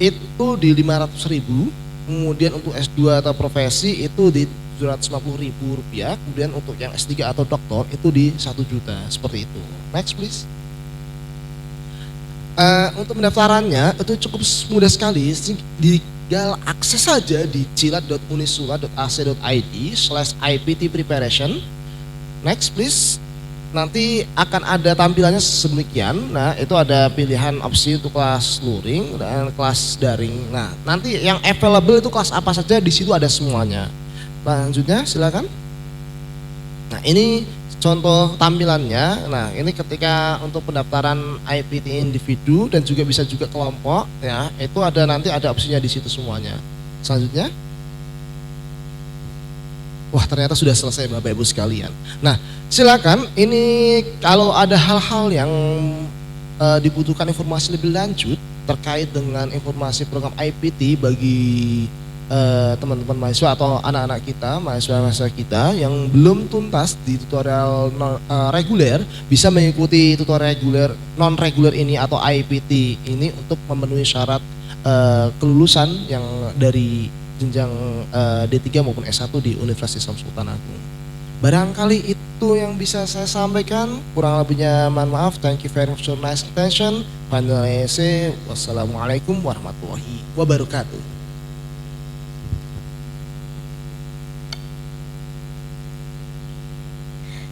itu di 500.000, kemudian untuk S2 atau profesi itu di Rp750.000, kemudian untuk yang S3 atau doktor itu di 1 juta, seperti itu. Next please. Untuk pendaftarannya itu cukup mudah sekali, tinggal akses saja di cilat.unisula.ac.id/IPT preparation. Next please. Nanti akan ada tampilannya sedemikian. Nah, itu ada pilihan opsi untuk kelas luring dan kelas daring. Nah, nanti yang available itu kelas apa saja, di situ ada semuanya. Selanjutnya silakan. Nah, ini contoh tampilannya. Nah, ini ketika untuk pendaftaran IPT individu dan juga bisa juga kelompok ya, itu nanti ada opsinya di situ semuanya. Selanjutnya. Wah, ternyata sudah selesai Bapak Ibu sekalian. Nah, silakan ini kalau ada hal-hal yang dibutuhkan informasi lebih lanjut terkait dengan informasi program IPT bagi teman-teman mahasiswa atau anak-anak kita, mahasiswa-mahasiswa kita yang belum tuntas di tutorial reguler, bisa mengikuti tutorial non reguler ini atau IPT ini untuk memenuhi syarat kelulusan yang dari jenjang D3 maupun S1 di Universitas Islam Sultan Agung. Barangkali itu yang bisa saya sampaikan, kurang lebihnya mohon maaf. Thank you very much for nice attention. Finally, wassalamualaikum warahmatullahi wabarakatuh.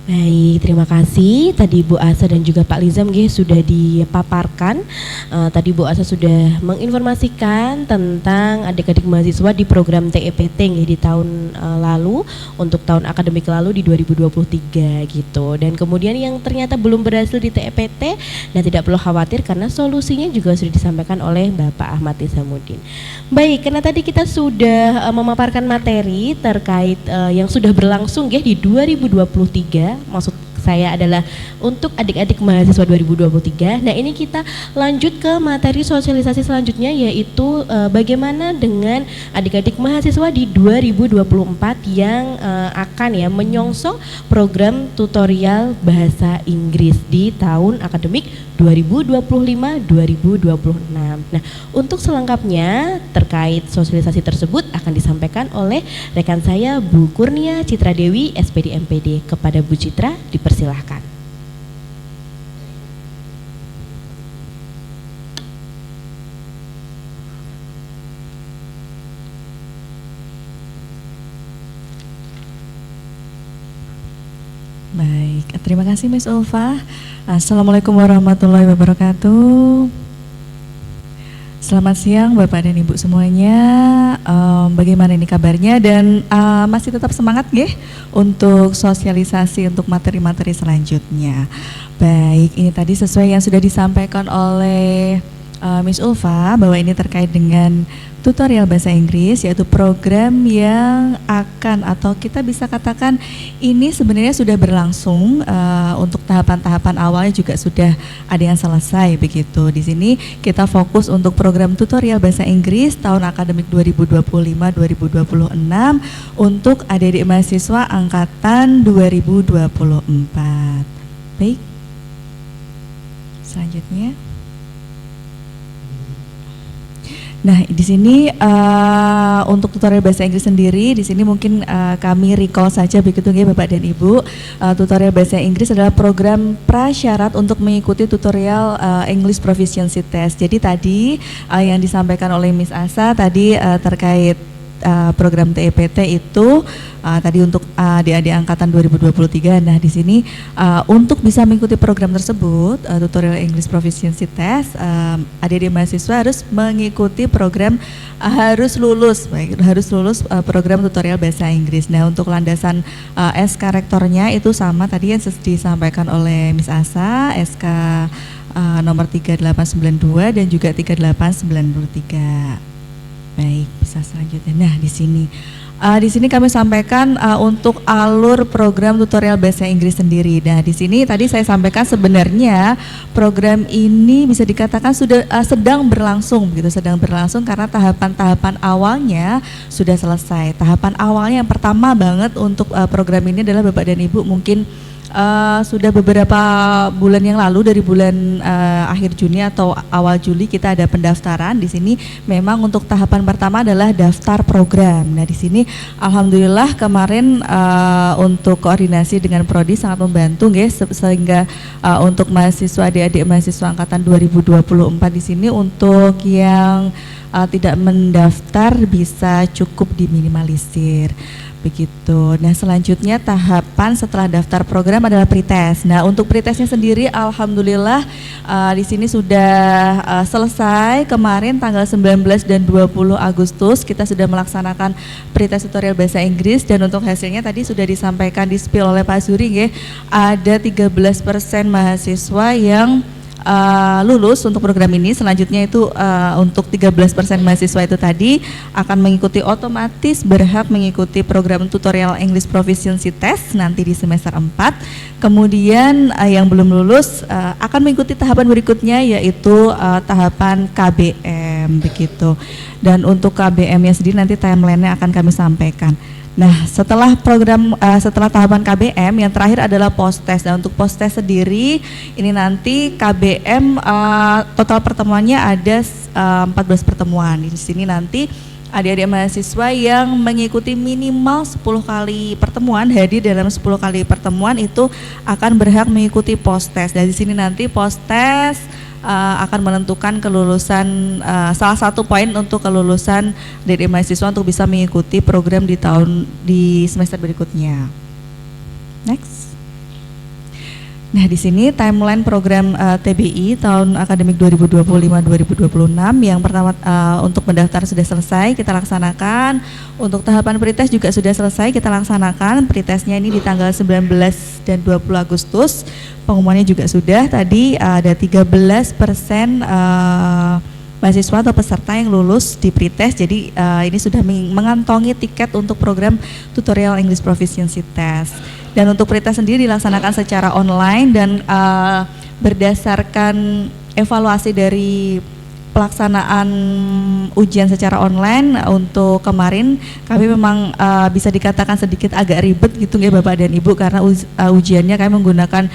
Baik, terima kasih. Tadi Bu Asa dan juga Pak Lizam sudah dipaparkan. Tadi Bu Asa sudah menginformasikan tentang adik-adik mahasiswa di program TEPT di tahun lalu, untuk tahun akademik lalu di 2023 gitu. Dan kemudian yang ternyata belum berhasil di TEPT, dan tidak perlu khawatir karena solusinya juga sudah disampaikan oleh Bapak Ahmad Izamuddin. Baik, karena tadi kita sudah memaparkan materi terkait yang sudah berlangsung di 2023. Maksud saya adalah untuk adik-adik mahasiswa 2023. Nah, ini kita lanjut ke materi sosialisasi selanjutnya, yaitu bagaimana dengan adik-adik mahasiswa di 2024 yang akan menyongsong program tutorial bahasa Inggris di tahun akademik 2025-2026. Nah, untuk selengkapnya terkait sosialisasi tersebut akan disampaikan oleh rekan saya Bu Kurnia Citra Dewi, SPD MPD. Kepada Bu Citra dipersilahkan. Baik, terima kasih Miss Ulfa. Assalamualaikum warahmatullahi wabarakatuh. Selamat siang Bapak dan Ibu semuanya. Bagaimana ini kabarnya, dan masih tetap semangat untuk sosialisasi untuk materi-materi selanjutnya. Baik, ini tadi sesuai yang sudah disampaikan oleh Miss Ulfa bahwa ini terkait dengan tutorial bahasa Inggris, yaitu program yang akan, atau kita bisa katakan ini sebenarnya sudah berlangsung, untuk tahapan-tahapan awalnya juga sudah ada yang selesai begitu. Di sini kita fokus untuk program tutorial bahasa Inggris tahun akademik 2025-2026 untuk adik-adik mahasiswa angkatan 2024. Baik. Selanjutnya. Nah, di sini untuk tutorial bahasa Inggris sendiri, di sini mungkin kami recall saja begitu ya Bapak dan Ibu. Tutorial bahasa Inggris adalah program prasyarat untuk mengikuti tutorial English Proficiency Test. Jadi tadi yang disampaikan oleh Miss Asa tadi terkait program TEPT itu tadi untuk adik-adik angkatan 2023. Nah, di sini untuk bisa mengikuti program tersebut, tutorial English Proficiency Test, adik-adik mahasiswa harus mengikuti program harus lulus program tutorial bahasa Inggris. Nah, untuk landasan SK rektornya itu sama tadi yang disampaikan oleh Miss Asa, SK nomor 3892 dan juga 3893. Baik, bisa selanjutnya. Nah, di sini kami sampaikan untuk alur program tutorial bahasa Inggris sendiri. Nah, di sini tadi saya sampaikan sebenarnya program ini bisa dikatakan sudah sedang berlangsung karena tahapan-tahapan awalnya sudah selesai. Tahapan awalnya yang pertama banget untuk program ini adalah Bapak dan Ibu mungkin sudah beberapa bulan yang lalu dari bulan akhir Juni atau awal Juli kita ada pendaftaran. Di sini memang untuk tahapan pertama adalah daftar program. Nah, di sini alhamdulillah kemarin untuk koordinasi dengan Prodi sangat membantu guys, sehingga untuk mahasiswa adik-adik mahasiswa angkatan 2024 di sini untuk yang tidak mendaftar bisa cukup diminimalisir. Begitu. Nah, selanjutnya tahapan setelah daftar program adalah pretest. Nah, untuk pretestnya sendiri alhamdulillah di sini sudah selesai kemarin tanggal 19 dan 20 Agustus kita sudah melaksanakan pretest tutorial bahasa Inggris, dan untuk hasilnya tadi sudah disampaikan di spill oleh Pak Zuri ya. Ada 13% mahasiswa yang lulus untuk program ini. Selanjutnya itu untuk 13% mahasiswa itu tadi akan mengikuti otomatis berhak mengikuti program tutorial English Proficiency Test nanti di semester 4. Kemudian yang belum lulus akan mengikuti tahapan berikutnya yaitu tahapan KBM begitu. Dan untuk KBM-nya sendiri nanti timeline-nya akan kami sampaikan. Nah, setelah tahapan KBM yang terakhir adalah post test. Nah, untuk post test sendiri ini nanti KBM total pertemuannya ada 14 pertemuan. Di sini nanti adik-adik mahasiswa yang mengikuti minimal 10 kali pertemuan, hadir dalam 10 kali pertemuan itu akan berhak mengikuti post test. Dan di sini nanti post test akan menentukan kelulusan, salah satu poin untuk kelulusan dari mahasiswa untuk bisa mengikuti program di semester berikutnya. Next. Nah, di sini timeline program TBI tahun akademik 2025-2026 yang pertama untuk pendaftaran sudah selesai kita laksanakan. Untuk tahapan pretest juga sudah selesai kita laksanakan. Pretestnya ini di tanggal 19 dan 20 Agustus. Pengumumannya juga sudah. Tadi ada 13% mahasiswa atau peserta yang lulus di pretest. Jadi ini sudah mengantongi tiket untuk program tutorial English Proficiency Test. Dan untuk pretest sendiri dilaksanakan secara online dan berdasarkan evaluasi dari pelaksanaan ujian secara online untuk kemarin kami memang bisa dikatakan sedikit agak ribet gitu ya Bapak dan Ibu, karena ujiannya kami menggunakan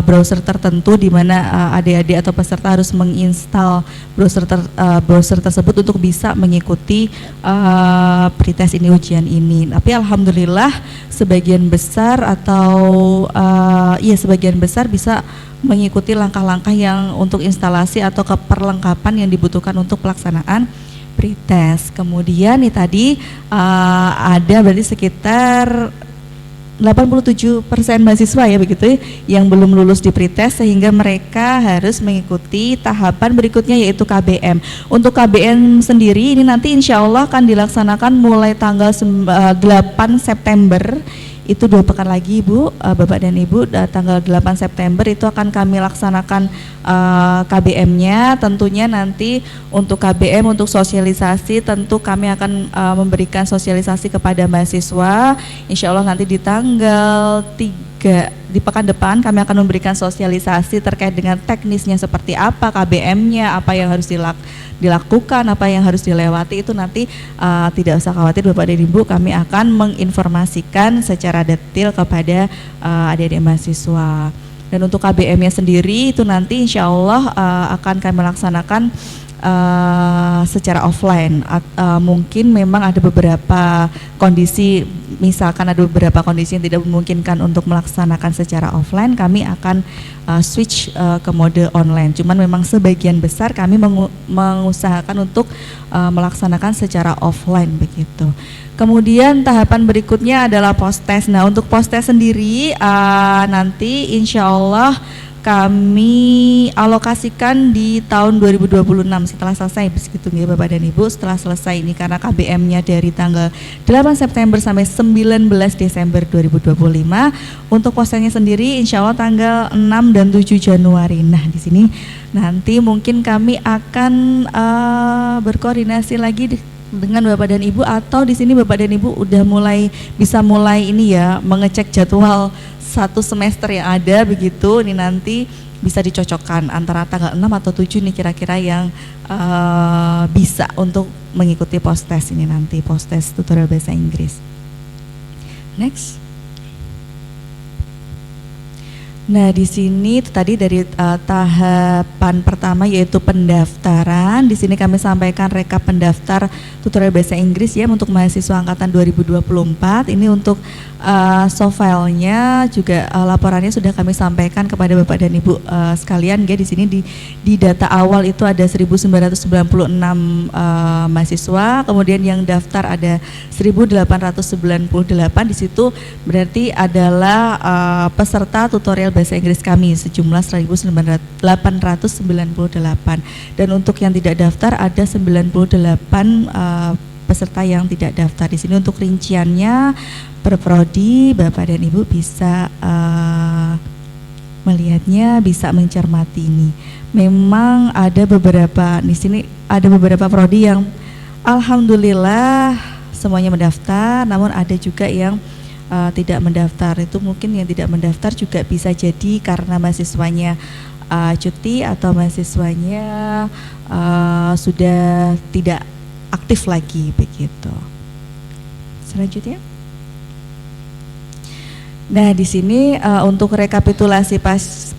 browser tertentu di mana adik-adik atau peserta harus menginstal browser tersebut untuk bisa mengikuti pretest ini, ujian ini. Tapi alhamdulillah sebagian besar sebagian besar bisa mengikuti langkah-langkah yang untuk instalasi atau keperlengkapan yang dibutuhkan untuk pelaksanaan pretest. Kemudian nih tadi ada berarti sekitar 87% mahasiswa ya begitu yang belum lulus di pretest, sehingga mereka harus mengikuti tahapan berikutnya yaitu KBM. Untuk KBM sendiri ini nanti insya Allah akan dilaksanakan mulai tanggal 8 September. Itu 2 pekan lagi Bu, Bapak dan Ibu, tanggal 8 September itu akan kami laksanakan KBM-nya. Tentunya nanti untuk KBM, untuk sosialisasi tentu kami akan memberikan sosialisasi kepada mahasiswa. Insya Allah nanti di tanggal 3 di pekan depan kami akan memberikan sosialisasi terkait dengan teknisnya seperti apa, KBM-nya, apa yang harus dilakukan, apa yang harus dilewati. Itu nanti tidak usah khawatir Bapak dan Ibu, kami akan menginformasikan secara detail kepada adik-adik mahasiswa. Dan untuk KBM-nya sendiri itu nanti insya Allah akan kami laksanakan secara offline. Mungkin memang ada beberapa kondisi, misalkan ada beberapa kondisi yang tidak memungkinkan untuk melaksanakan secara offline, kami akan switch ke mode online. Cuman memang sebagian besar kami mengusahakan untuk melaksanakan secara offline begitu. Kemudian tahapan berikutnya adalah post test. Nah, untuk post test sendiri nanti insya Allah kami alokasikan di tahun 2026 setelah selesai begitu ya Bapak dan Ibu, setelah selesai ini karena KBM-nya dari tanggal 8 September sampai 19 Desember 2025. Untuk posenya sendiri insya Allah tanggal 6 dan 7 Januari. Nah, di sini nanti mungkin kami akan berkoordinasi lagi dengan Bapak dan Ibu, atau di sini Bapak dan Ibu udah bisa mulai ini ya, mengecek jadwal satu semester yang ada begitu. Ini nanti bisa dicocokkan antara tanggal 6 atau 7 nih kira-kira yang bisa untuk mengikuti post test ini nanti, post test tutorial bahasa Inggris. Next. Nah, di sini itu tadi dari tahapan pertama yaitu pendaftaran. Di sini kami sampaikan rekap pendaftar tutorial bahasa Inggris ya untuk mahasiswa angkatan 2024. Ini untuk soft file-nya juga laporannya sudah kami sampaikan kepada Bapak dan Ibu sekalian ya. Di sini di data awal itu ada 1996 mahasiswa, kemudian yang daftar ada 1898. Di situ berarti adalah peserta tutorial bahasa Inggris kami sejumlah 1898, dan untuk yang tidak daftar ada 98 peserta yang tidak daftar. Di sini untuk rinciannya per prodi Bapak dan Ibu bisa melihatnya, bisa mencermati ini. Memang ada beberapa di sini, ada beberapa prodi yang alhamdulillah semuanya mendaftar, namun ada juga yang tidak mendaftar. Itu mungkin yang tidak mendaftar juga bisa jadi karena mahasiswanya cuti atau mahasiswanya sudah tidak aktif lagi begitu. Selanjutnya. Nah, di sini untuk rekapitulasi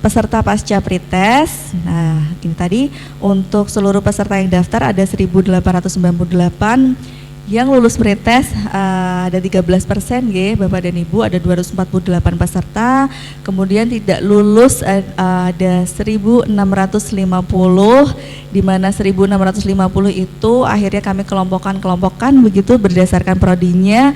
peserta pasca pretest. Nah, ini tadi untuk seluruh peserta yang daftar ada 1898. Yang lulus pretest ada 13% ya Bapak dan Ibu, ada 248 peserta. Kemudian tidak lulus ada 1650, di mana 1650 itu akhirnya kami kelompokkan begitu berdasarkan prodinya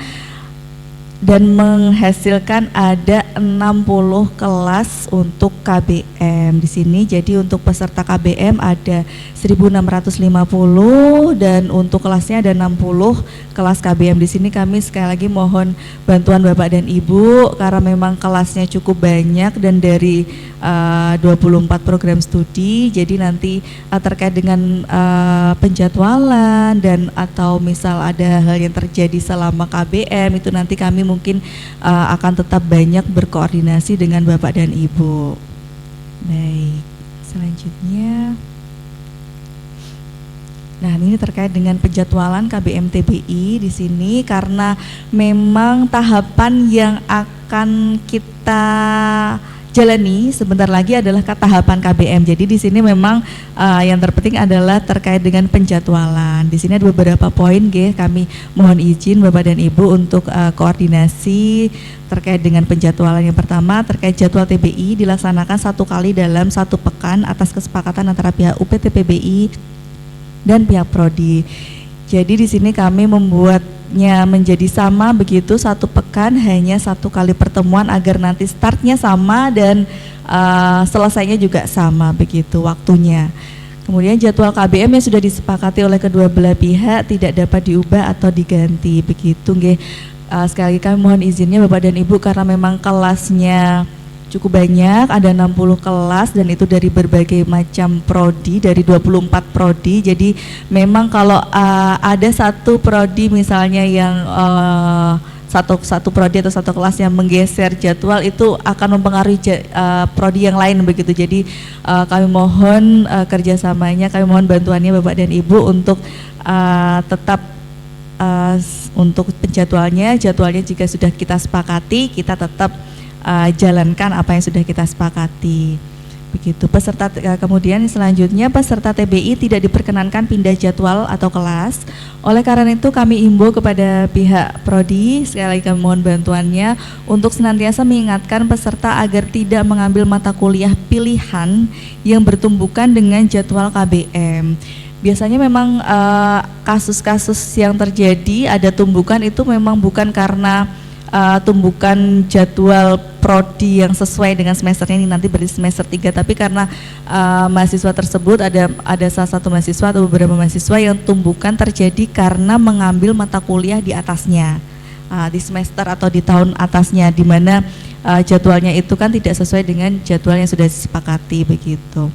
dan menghasilkan ada 60 kelas untuk KBM di sini. Jadi untuk peserta KBM ada 1650 dan untuk kelasnya ada 60 kelas KBM. Di sini kami sekali lagi mohon bantuan Bapak dan Ibu karena memang kelasnya cukup banyak dan dari 24 program studi. Jadi nanti terkait dengan penjadwalan dan atau misal ada hal yang terjadi selama KBM itu nanti kami mungkin akan tetap banyak berkoordinasi dengan Bapak dan Ibu. Baik, selanjutnya. Nah, ini terkait dengan penjadwalan KBM TBI di sini karena memang tahapan yang akan kita jalani sebentar lagi adalah tahapan KBM. Jadi di sini memang yang terpenting adalah terkait dengan penjadwalan. Di sini ada beberapa poin, kami mohon izin Bapak dan Ibu untuk koordinasi terkait dengan penjadwalan. Yang pertama terkait jadwal TBI dilaksanakan 1 kali dalam 1 pekan atas kesepakatan antara pihak UPT PBI dan pihak prodi. Jadi di sini kami membuatnya menjadi sama begitu, 1 pekan hanya 1 kali pertemuan agar nanti startnya sama dan selesainya juga sama begitu waktunya. Kemudian jadwal KBM yang sudah disepakati oleh kedua belah pihak tidak dapat diubah atau diganti begitu nggih. Sekali lagi kami mohon izinnya Bapak dan Ibu karena memang kelasnya cukup banyak, ada 60 kelas dan itu dari berbagai macam prodi, dari 24 prodi. Jadi memang kalau ada satu prodi misalnya yang satu prodi atau satu kelas yang menggeser jadwal itu akan mempengaruhi prodi yang lain begitu. Jadi kami mohon kerjasamanya, kami mohon bantuannya Bapak dan Ibu untuk tetap untuk jadwalnya jika sudah kita sepakati kita tetap jalankan apa yang sudah kita sepakati. begitu. Kemudian selanjutnya peserta TBI tidak diperkenankan pindah jadwal atau kelas. Oleh karena itu kami imbau kepada pihak prodi, sekali lagi kami mohon bantuannya untuk senantiasa mengingatkan peserta agar tidak mengambil mata kuliah pilihan yang bertumbukan dengan jadwal KBM. Biasanya memang kasus-kasus yang terjadi ada tumbukan itu memang bukan karena tumbukan jadwal prodi yang sesuai dengan semesternya ini nanti berarti semester 3, tapi karena mahasiswa tersebut ada salah satu mahasiswa atau beberapa mahasiswa yang tumbukan terjadi karena mengambil mata kuliah di atasnya, di semester atau di tahun atasnya, di mana jadwalnya itu kan tidak sesuai dengan jadwal yang sudah disepakati begitu.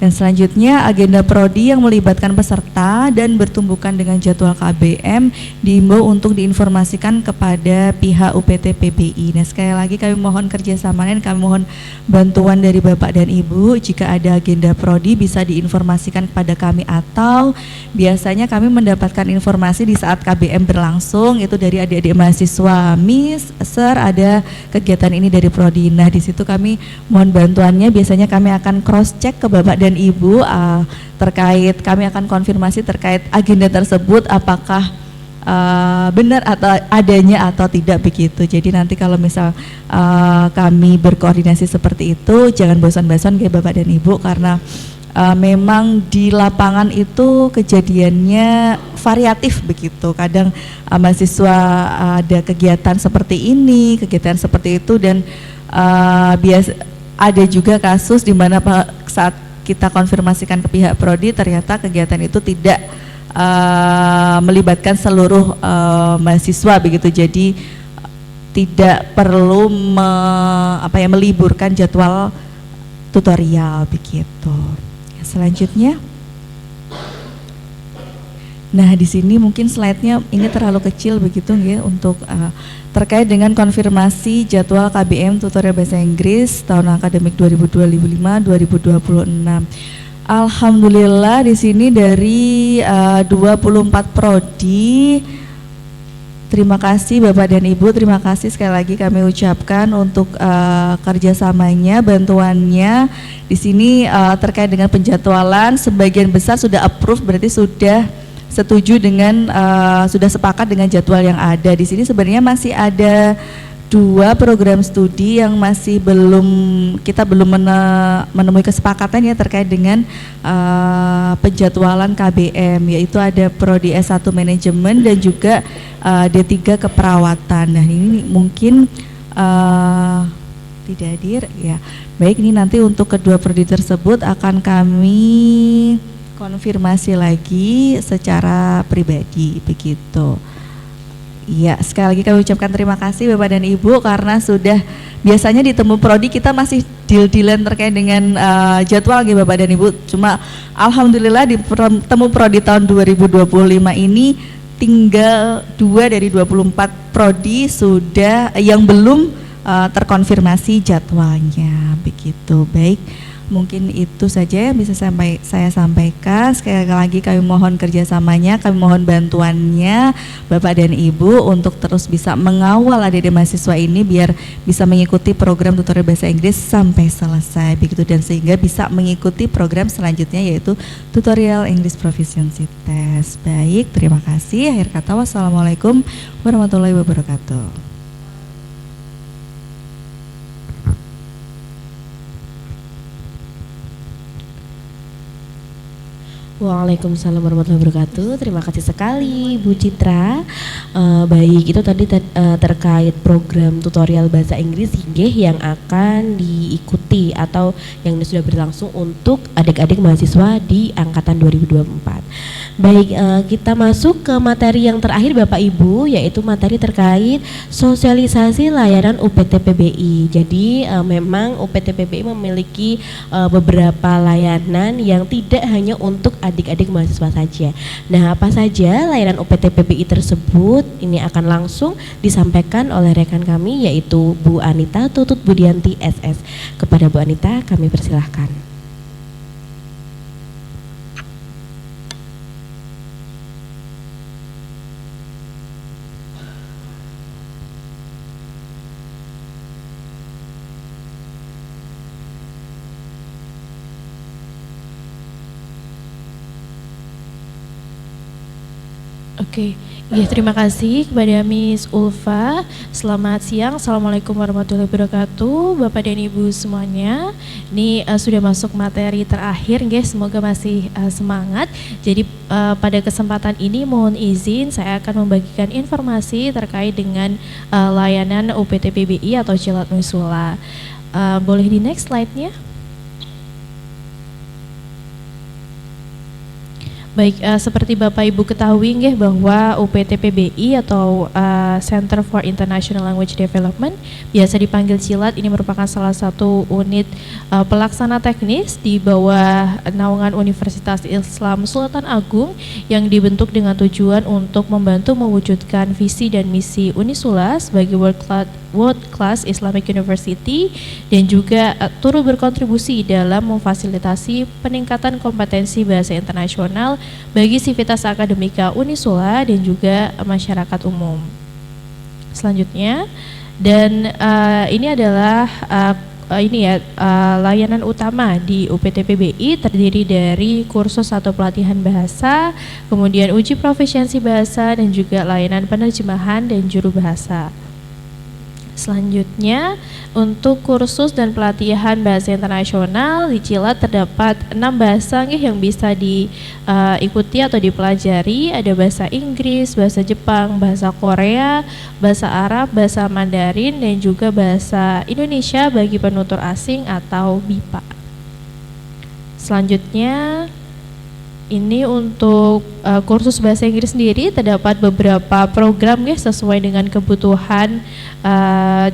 Dan selanjutnya agenda prodi yang melibatkan peserta dan bertumbukan dengan jadwal KBM diimbau untuk diinformasikan kepada pihak UPT PBI. Nah, sekali lagi kami mohon kerjasamanya, kami mohon bantuan dari Bapak dan Ibu. Jika ada agenda prodi bisa diinformasikan kepada kami, atau biasanya kami mendapatkan informasi di saat KBM berlangsung itu dari adik-adik mahasiswa. Miss, Sir, ada kegiatan ini dari prodi. Nah, di situ kami mohon bantuannya. Biasanya kami akan cross check ke Bapak dan Ibu terkait, kami akan konfirmasi terkait agenda tersebut apakah benar atau adanya atau tidak begitu. Jadi nanti kalau misal kami berkoordinasi seperti itu, jangan bosan-bosan kayak Bapak dan Ibu, karena memang di lapangan itu kejadiannya variatif begitu. Kadang mahasiswa ada kegiatan seperti ini, kegiatan seperti itu, dan biasa ada juga kasus di mana saat kita konfirmasikan ke pihak prodi ternyata kegiatan itu tidak melibatkan seluruh mahasiswa begitu. Jadi tidak perlu meliburkan jadwal tutorial begitu. Selanjutnya, nah di sini mungkin slide-nya ini terlalu kecil begitu ya untuk terkait dengan konfirmasi jadwal KBM tutorial bahasa Inggris tahun akademik 2025-2026. Alhamdulillah di sini dari 24 prodi. Terima kasih Bapak dan Ibu, terima kasih sekali lagi kami ucapkan untuk kerjasamanya, bantuannya. Di sini terkait dengan penjadwalan sebagian besar sudah approve, berarti sudah setuju dengan sudah sepakat dengan jadwal yang ada. Di sini sebenarnya masih ada 2 program studi yang masih kita belum menemui kesepakatan ya terkait dengan penjadwalan KBM, yaitu ada prodi S1 manajemen dan juga D3 keperawatan. Nah, ini mungkin tidak hadir ya. Baik, ini nanti untuk kedua prodi tersebut akan kami konfirmasi lagi secara pribadi begitu. Iya, sekali lagi kami ucapkan terima kasih Bapak dan Ibu, karena sudah biasanya di temu prodi kita masih deal-dealan terkait dengan jadwal gitu Bapak dan Ibu. Cuma alhamdulillah di temu prodi tahun 2025 ini tinggal 2 dari 24 prodi sudah yang belum terkonfirmasi jadwalnya begitu. Baik, mungkin itu saja yang bisa saya sampaikan. Sekali lagi kami mohon kerjasamanya, kami mohon bantuannya Bapak dan Ibu untuk terus bisa mengawal adik-adik mahasiswa ini biar bisa mengikuti program tutorial bahasa Inggris sampai selesai begitu, dan sehingga bisa mengikuti program selanjutnya yaitu tutorial English Proficiency Test. Baik, terima kasih. Akhir kata, wassalamualaikum warahmatullahi wabarakatuh. Waalaikumsalam warahmatullahi wabarakatuh. Terima kasih sekali Bu Citra. Baik, itu tadi terkait program tutorial bahasa Inggris yang akan diikuti atau yang sudah berlangsung untuk adik-adik mahasiswa di angkatan 2024. Baik, kita masuk ke materi yang terakhir Bapak Ibu, yaitu materi terkait sosialisasi layanan UPT PBI. Jadi memang UPT PBI memiliki beberapa layanan yang tidak hanya untuk adik-adik mahasiswa saja. Nah, apa saja layanan UPT PBI tersebut? Ini akan langsung disampaikan oleh rekan kami yaitu Bu Anita Tutut Budianti SS. Kepada Bu Anita kami persilahkan. Oke, ya terima kasih kepada Miss Ulfa. Selamat siang, Assalamualaikum warahmatullahi wabarakatuh, Bapak dan Ibu semuanya. Ini sudah masuk materi terakhir, guys. Semoga masih semangat. Jadi pada kesempatan ini mohon izin saya akan membagikan informasi terkait dengan layanan UPT PBI atau Cilat Nusula. Boleh di next slide-nya? Baik, seperti Bapak Ibu ketahui nggih bahwa UPT PBI atau Center for International Language Development, biasa dipanggil CILAT, ini merupakan salah satu unit pelaksana teknis di bawah naungan Universitas Islam Sultan Agung yang dibentuk dengan tujuan untuk membantu mewujudkan visi dan misi Unisula sebagai World Class Islamic University dan juga turut berkontribusi dalam memfasilitasi peningkatan kompetensi bahasa internasional bagi sivitas akademika Unisula dan juga masyarakat umum. Selanjutnya, dan ini adalah layanan utama di UPT PBI, terdiri dari kursus atau pelatihan bahasa, kemudian uji profesiensi bahasa dan juga layanan penerjemahan dan juru bahasa. Selanjutnya, untuk kursus dan pelatihan bahasa internasional di CILAT terdapat 6 bahasa yang bisa diikuti atau dipelajari. Ada bahasa Inggris, bahasa Jepang, bahasa Korea, bahasa Arab, bahasa Mandarin, dan juga bahasa Indonesia bagi penutur asing atau BIPA. Selanjutnya, ini untuk kursus bahasa Inggris sendiri terdapat beberapa program sesuai dengan kebutuhan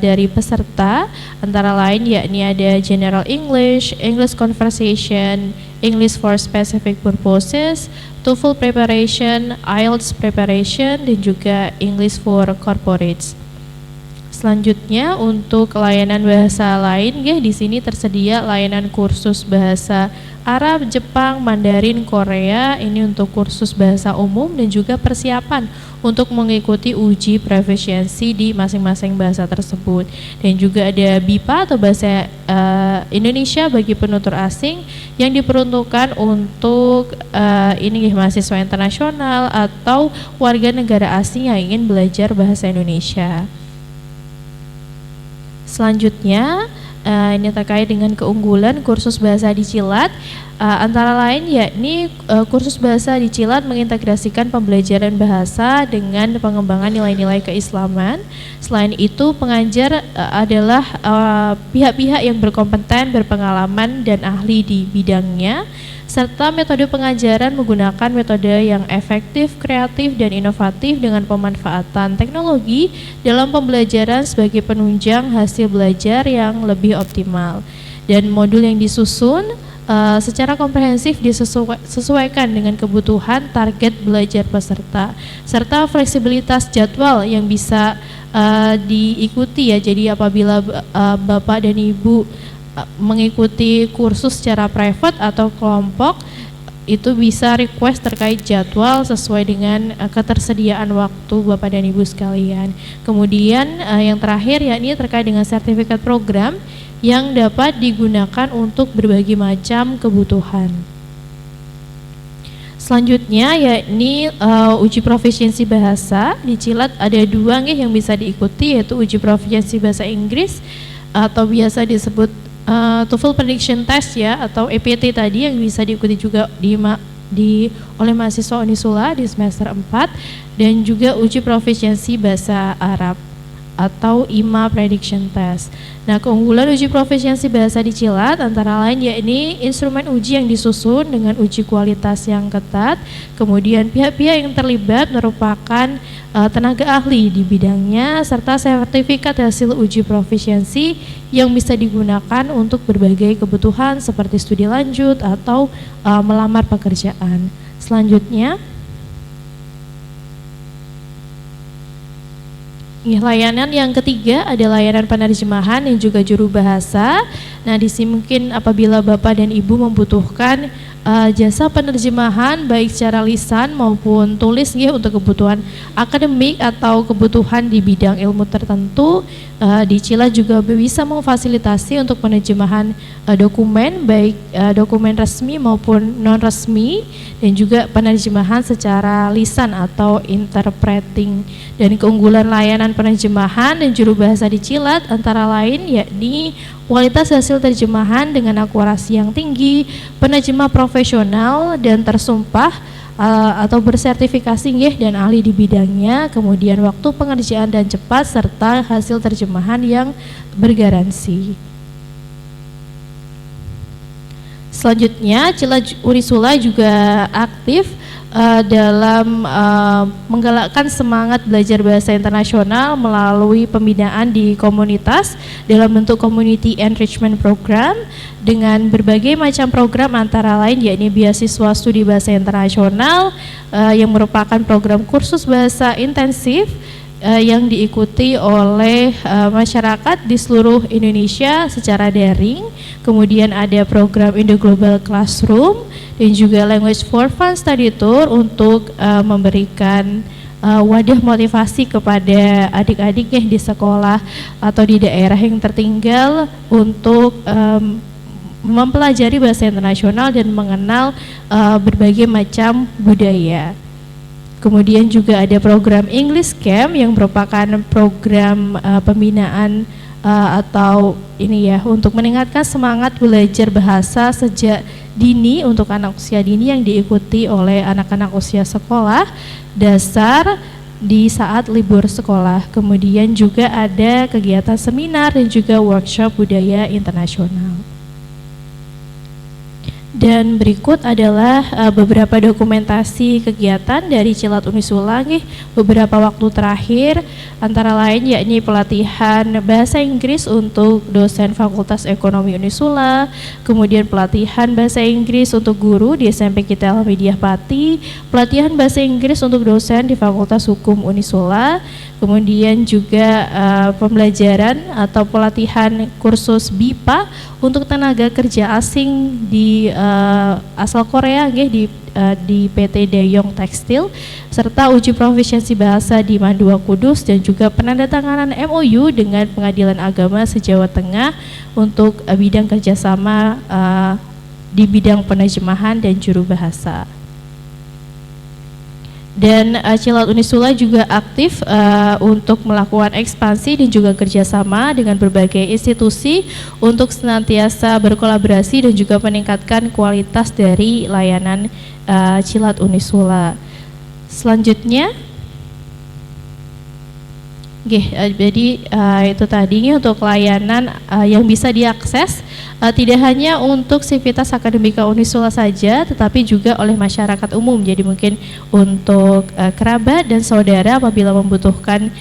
dari peserta, antara lain yakni ada General English, English Conversation, English for Specific Purposes, TOEFL Preparation, IELTS Preparation, dan juga English for Corporates. Selanjutnya untuk layanan bahasa lain, di sini tersedia layanan kursus bahasa Arab, Jepang, Mandarin, Korea, ini untuk kursus bahasa umum dan juga persiapan untuk mengikuti uji proficiency di masing-masing bahasa tersebut. Dan juga ada BIPA atau bahasa Indonesia bagi penutur asing yang diperuntukkan untuk mahasiswa internasional atau warga negara asing yang ingin belajar bahasa Indonesia. Selanjutnya, ini terkait dengan keunggulan kursus bahasa di CILAT, antara lain yakni kursus bahasa di CILAT mengintegrasikan pembelajaran bahasa dengan pengembangan nilai-nilai keislaman. Selain itu, pengajar adalah pihak-pihak yang berkompeten, berpengalaman, dan ahli di bidangnya, serta metode pengajaran menggunakan metode yang efektif, kreatif, dan inovatif dengan pemanfaatan teknologi dalam pembelajaran sebagai penunjang hasil belajar yang lebih optimal. Dan modul yang disusun secara komprehensif disesuaikan dengan kebutuhan target belajar peserta, serta fleksibilitas jadwal yang bisa diikuti ya. Jadi apabila Bapak dan Ibu mengikuti kursus secara private atau kelompok, itu bisa request terkait jadwal sesuai dengan ketersediaan waktu Bapak dan Ibu sekalian. Kemudian yang terakhir yakni terkait dengan sertifikat program yang dapat digunakan untuk berbagai macam kebutuhan. Selanjutnya yakni uji profesiensi bahasa di CILAT ada 2 yang bisa diikuti, yaitu uji profesiensi bahasa Inggris atau biasa disebut TOEFL Prediction Test ya, atau EPT tadi, yang bisa diikuti juga oleh mahasiswa Unisula di semester 4, dan juga uji profesiensi bahasa Arab atau IMA Prediction Test. Nah, keunggulan uji profesiensi bahasa di CILAT antara lain yakni instrumen uji yang disusun dengan uji kualitas yang ketat, kemudian pihak-pihak yang terlibat merupakan tenaga ahli di bidangnya, serta sertifikat hasil uji profesiensi yang bisa digunakan untuk berbagai kebutuhan seperti studi lanjut atau melamar pekerjaan. Selanjutnya, layanan yang ketiga ada layanan penerjemahan dan juga juru bahasa. Nah, di sini mungkin apabila Bapak dan Ibu membutuhkan jasa penerjemahan baik secara lisan maupun tulis nggih untuk kebutuhan akademik atau kebutuhan di bidang ilmu tertentu. Di Cilat juga bisa memfasilitasi untuk penerjemahan dokumen baik dokumen resmi maupun non resmi, dan juga penerjemahan secara lisan atau interpreting. Dan keunggulan layanan penerjemahan dan juru bahasa di Cilat antara lain yakni kualitas hasil terjemahan dengan akurasi yang tinggi, penerjemah profesional dan tersumpah atau bersertifikasi dan ahli di bidangnya, kemudian waktu pengerjaan dan cepat, serta hasil terjemahan yang bergaransi. Selanjutnya, Cilat Unisula juga aktif dalam menggalakkan semangat belajar bahasa internasional melalui pembinaan di komunitas dalam bentuk Community Enrichment Program dengan berbagai macam program antara lain yakni beasiswa studi bahasa internasional yang merupakan program kursus bahasa intensif yang diikuti oleh masyarakat di seluruh Indonesia secara daring. Kemudian ada program Indo Global Classroom dan juga Language for Fun Study Tour untuk memberikan wadah motivasi kepada adik-adik di sekolah atau di daerah yang tertinggal untuk mempelajari bahasa internasional dan mengenal berbagai macam budaya. Kemudian juga ada program English Camp yang merupakan program pembinaan atau ini ya untuk meningkatkan semangat belajar bahasa sejak dini untuk anak usia dini yang diikuti oleh anak-anak usia sekolah dasar di saat libur sekolah. Kemudian juga ada kegiatan seminar dan juga workshop budaya internasional. Dan berikut adalah beberapa dokumentasi kegiatan dari Cilat Unisula beberapa waktu terakhir, antara lain yakni pelatihan bahasa Inggris untuk dosen Fakultas Ekonomi Unisula, kemudian pelatihan bahasa Inggris untuk guru di SMP Kita Alamidiah Pati, pelatihan bahasa Inggris untuk dosen di Fakultas Hukum Unisula, kemudian juga pembelajaran atau pelatihan kursus BIPA untuk tenaga kerja asing di asal Korea di PT Daeyong Tekstil, serta uji profisiensi bahasa di Mandua Kudus, dan juga penandatanganan MOU dengan Pengadilan Agama se-Jawa Tengah untuk bidang kerjasama di bidang penerjemahan dan juru bahasa. Dan Cilat Unisula juga aktif untuk melakukan ekspansi dan juga kerjasama dengan berbagai institusi untuk senantiasa berkolaborasi dan juga meningkatkan kualitas dari layanan Cilat Unisula. Selanjutnya, jadi itu tadi untuk layanan yang bisa diakses tidak hanya untuk sivitas akademika Unisula saja, tetapi juga oleh masyarakat umum. Jadi mungkin untuk kerabat dan saudara apabila membutuhkan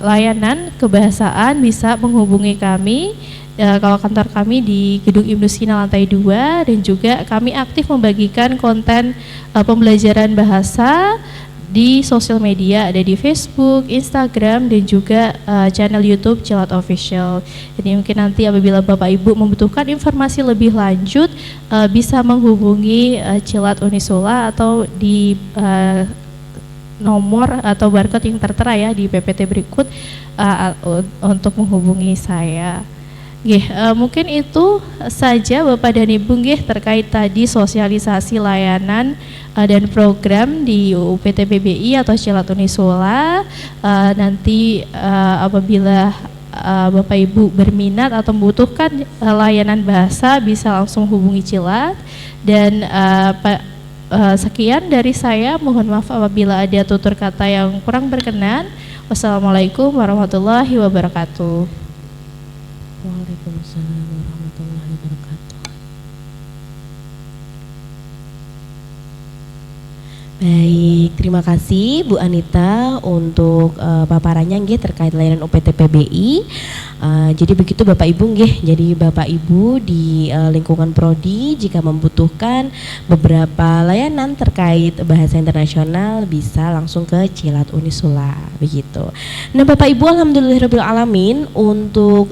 layanan kebahasaan bisa menghubungi kami. Kalau kantor kami di Gedung Ibnu Sina lantai 2, dan juga kami aktif membagikan konten pembelajaran bahasa di sosial media, ada di Facebook, Instagram, dan juga channel YouTube Cilat Official. Jadi mungkin nanti apabila Bapak Ibu membutuhkan informasi lebih lanjut bisa menghubungi Cilat Unisula atau di nomor atau barcode yang tertera ya di PPT berikut untuk menghubungi saya. Mungkin itu saja Bapak dan Ibu terkait tadi sosialisasi layanan dan program di UPT PBI atau Cilat Unisula. Nanti apabila Bapak Ibu berminat atau membutuhkan layanan bahasa bisa langsung hubungi Cilat. Dan sekian dari saya, mohon maaf apabila ada tutur kata yang kurang berkenan. Wassalamualaikum warahmatullahi wabarakatuh. Waalaikumsalam warahmatullahi wabarakatuh. Baik, terima kasih Bu Anita untuk paparannya terkait layanan UPT PBI. Jadi begitu Bapak Ibu nggih. Jadi Bapak Ibu di lingkungan prodi jika membutuhkan beberapa layanan terkait bahasa internasional bisa langsung ke Cilat Unisula begitu. Nah Bapak Ibu, alhamdulillahirabbil alamin untuk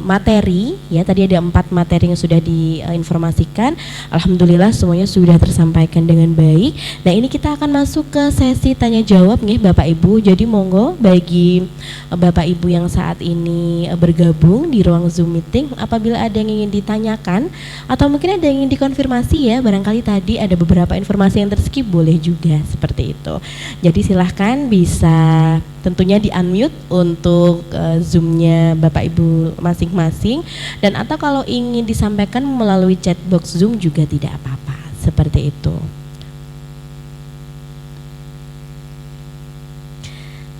materi ya, tadi ada 4 materi yang sudah diinformasikan. Alhamdulillah semuanya sudah tersampaikan dengan baik. Nah ini kita akan masuk ke sesi tanya jawab nih Bapak Ibu. Jadi monggo bagi Bapak Ibu yang saat ini bergabung di ruang Zoom meeting, apabila ada yang ingin ditanyakan atau mungkin ada yang ingin dikonfirmasi ya, barangkali tadi ada beberapa informasi yang terskip, boleh juga seperti itu. Jadi silahkan bisa tentunya di unmute untuk Zoom-nya Bapak Ibu masing-masing, dan atau kalau ingin disampaikan melalui chat box Zoom juga tidak apa-apa, seperti itu.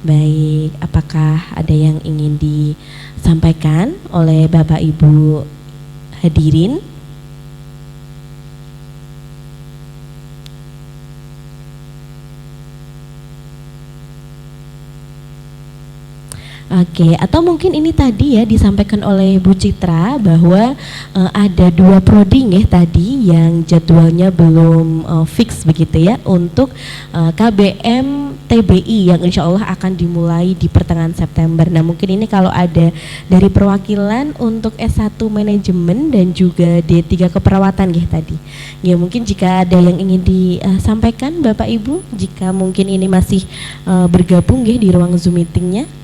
Baik, apakah ada yang ingin disampaikan oleh Bapak Ibu hadirin? Oke, atau mungkin ini tadi ya disampaikan oleh Bu Citra bahwa ada 2 prodi ya tadi yang jadwalnya belum fix begitu ya untuk KBM TBI yang insya Allah akan dimulai di pertengahan September. Nah mungkin ini kalau ada dari perwakilan untuk S1 manajemen dan juga D3 keperawatan ya tadi. Ya mungkin jika ada yang ingin disampaikan Bapak Ibu, jika mungkin ini masih bergabung ya di ruang Zoom meetingnya.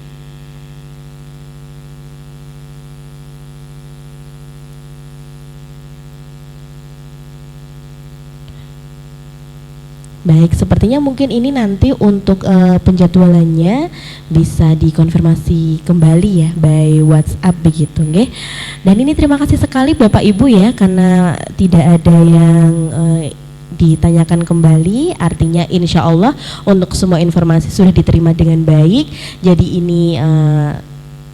Baik, sepertinya mungkin ini nanti untuk penjadwalannya bisa dikonfirmasi kembali ya by WhatsApp begitu nggih. Dan ini terima kasih sekali Bapak Ibu ya karena tidak ada yang ditanyakan kembali, artinya insya Allah untuk semua informasi sudah diterima dengan baik. Jadi ini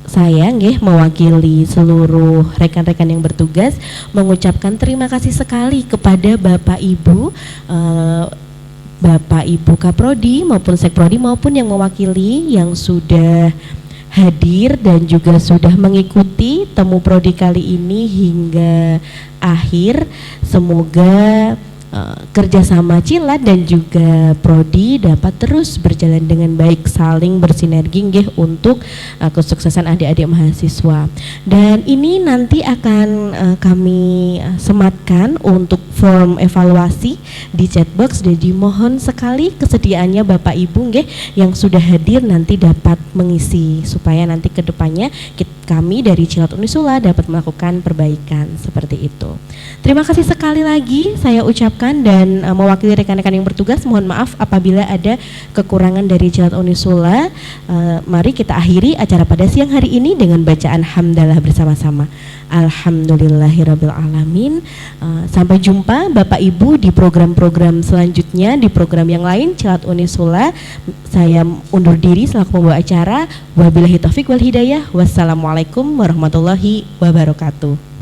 saya nggih mewakili seluruh rekan-rekan yang bertugas mengucapkan terima kasih sekali kepada Bapak Ibu Bapak Ibu Kaprodi maupun Sekprodi maupun yang mewakili yang sudah hadir dan juga sudah mengikuti temu prodi kali ini hingga akhir. Semoga kerjasama Cilat dan juga prodi dapat terus berjalan dengan baik, saling bersinergi nggih untuk kesuksesan adik-adik mahasiswa. Dan ini nanti akan kami sematkan untuk form evaluasi di chatbox. Jadi mohon sekali kesediaannya Bapak Ibu nggih yang sudah hadir nanti dapat mengisi supaya nanti kedepannya kami dari Cilat Unisula dapat melakukan perbaikan seperti itu. Terima kasih sekali lagi saya ucapkan dan mewakili rekan-rekan yang bertugas mohon maaf apabila ada kekurangan dari Cilat Unisula. Mari kita akhiri acara pada siang hari ini dengan bacaan hamdalah bersama-sama. Alhamdulillahirabbil alamin. Sampai jumpa Bapak Ibu di program-program selanjutnya, di program yang lain Cilat Unisula. Saya undur diri selaku pembawa acara. Wabillahi taufik wal hidayah. Wassalamualaikum warahmatullahi wabarakatuh.